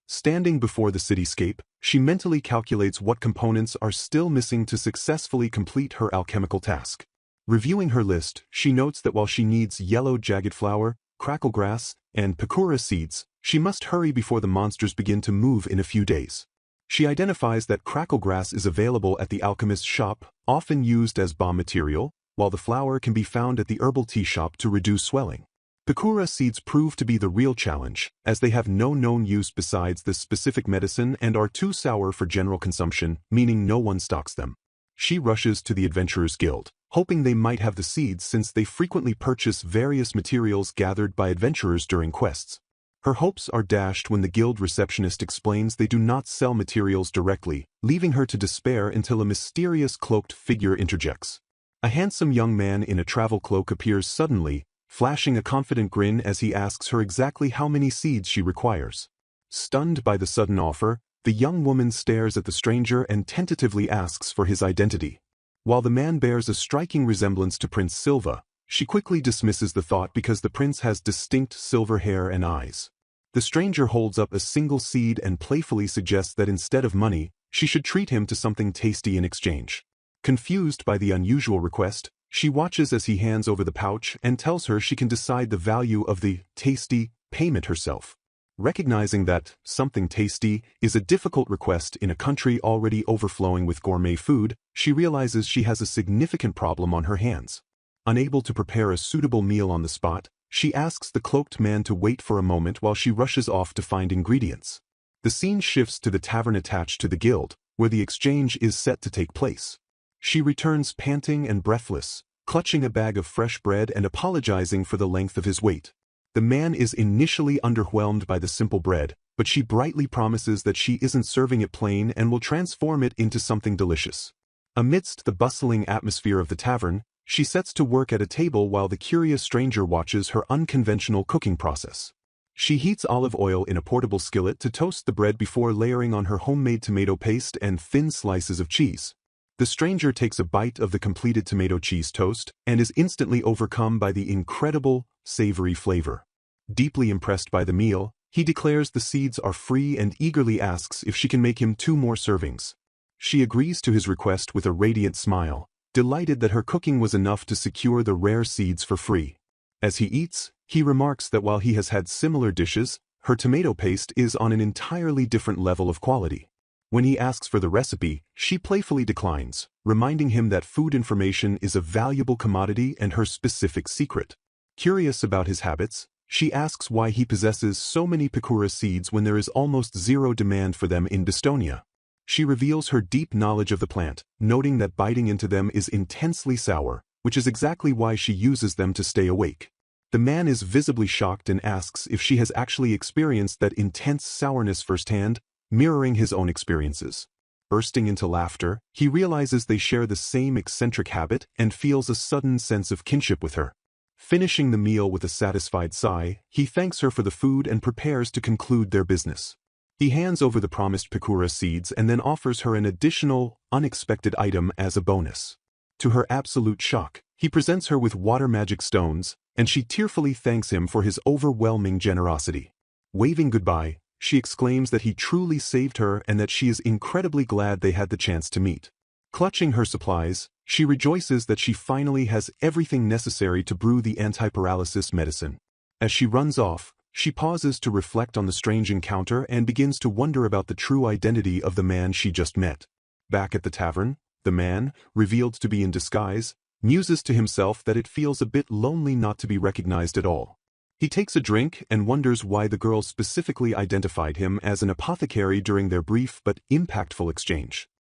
Standing before the cityscape, she mentally calculates what components are still missing to successfully complete her alchemical task. Reviewing her list, she notes that while she needs yellow jagged flower, cracklegrass, and pakura seeds, she must hurry before the monsters begin to move in a few days. She identifies that cracklegrass is available at the alchemist's shop, often used as balm material, while the flower can be found at the herbal tea shop to reduce swelling. Pakura seeds prove to be the real challenge, as they have no known use besides this specific medicine and are too sour for general consumption, meaning no one stocks them. She rushes to the Adventurers Guild, hoping they might have the seeds since they frequently purchase various materials gathered by adventurers during quests. Her hopes are dashed when the guild receptionist explains they do not sell materials directly, leaving her to despair until a mysterious cloaked figure interjects. A handsome young man in a travel cloak appears suddenly, flashing a confident grin as he asks her exactly how many seeds she requires. Stunned by the sudden offer, the young woman stares at the stranger and tentatively asks for his identity. While the man bears a striking resemblance to Prince Silva, she quickly dismisses the thought because the prince has distinct silver hair and eyes. The stranger holds up a single seed and playfully suggests that instead of money, she should treat him to something tasty in exchange. Confused by the unusual request, she watches as he hands over the pouch and tells her she can decide the value of the tasty payment herself. Recognizing that something tasty is a difficult request in a country already overflowing with gourmet food, she realizes she has a significant problem on her hands. Unable to prepare a suitable meal on the spot, she asks the cloaked man to wait for a moment while she rushes off to find ingredients. The scene shifts to the tavern attached to the guild, where the exchange is set to take place. She returns panting and breathless, clutching a bag of fresh bread and apologizing for the length of his wait. The man is initially underwhelmed by the simple bread, but she brightly promises that she isn't serving it plain and will transform it into something delicious. Amidst the bustling atmosphere of the tavern, she sets to work at a table while the curious stranger watches her unconventional cooking process. She heats olive oil in a portable skillet to toast the bread before layering on her homemade tomato paste and thin slices of cheese. The stranger takes a bite of the completed tomato cheese toast and is instantly overcome by the incredible, savory flavor. Deeply impressed by the meal, he declares the seeds are free and eagerly asks if she can make him 2 more servings. She agrees to his request with a radiant smile, delighted that her cooking was enough to secure the rare seeds for free. As he eats, he remarks that while he has had similar dishes, her tomato paste is on an entirely different level of quality. When he asks for the recipe, she playfully declines, reminding him that food information is a valuable commodity and her specific secret. Curious about his habits, she asks why he possesses so many pakura seeds when there is almost zero demand for them in Bastonia. She reveals her deep knowledge of the plant, noting that biting into them is intensely sour, which is exactly why she uses them to stay awake. The man is visibly shocked and asks if she has actually experienced that intense sourness firsthand, mirroring his own experiences. Bursting into laughter, he realizes they share the same eccentric habit and feels a sudden sense of kinship with her. Finishing the meal with a satisfied sigh, he thanks her for the food and prepares to conclude their business. He hands over the promised pakura seeds and then offers her an additional, unexpected item as a bonus. To her absolute shock, he presents her with water magic stones, and she tearfully thanks him for his overwhelming generosity. Waving goodbye, she exclaims that he truly saved her and that she is incredibly glad they had the chance to meet. Clutching her supplies, she rejoices that she finally has everything necessary to brew the antiparalysis medicine. As she runs off, she pauses to reflect on the strange encounter and begins to wonder about the true identity of the man she just met. Back at the tavern, the man, revealed to be in disguise, muses to himself that it feels a bit lonely not to be recognized at all. He takes a drink and wonders why the girl specifically identified him as an apothecary during their brief but impactful exchange.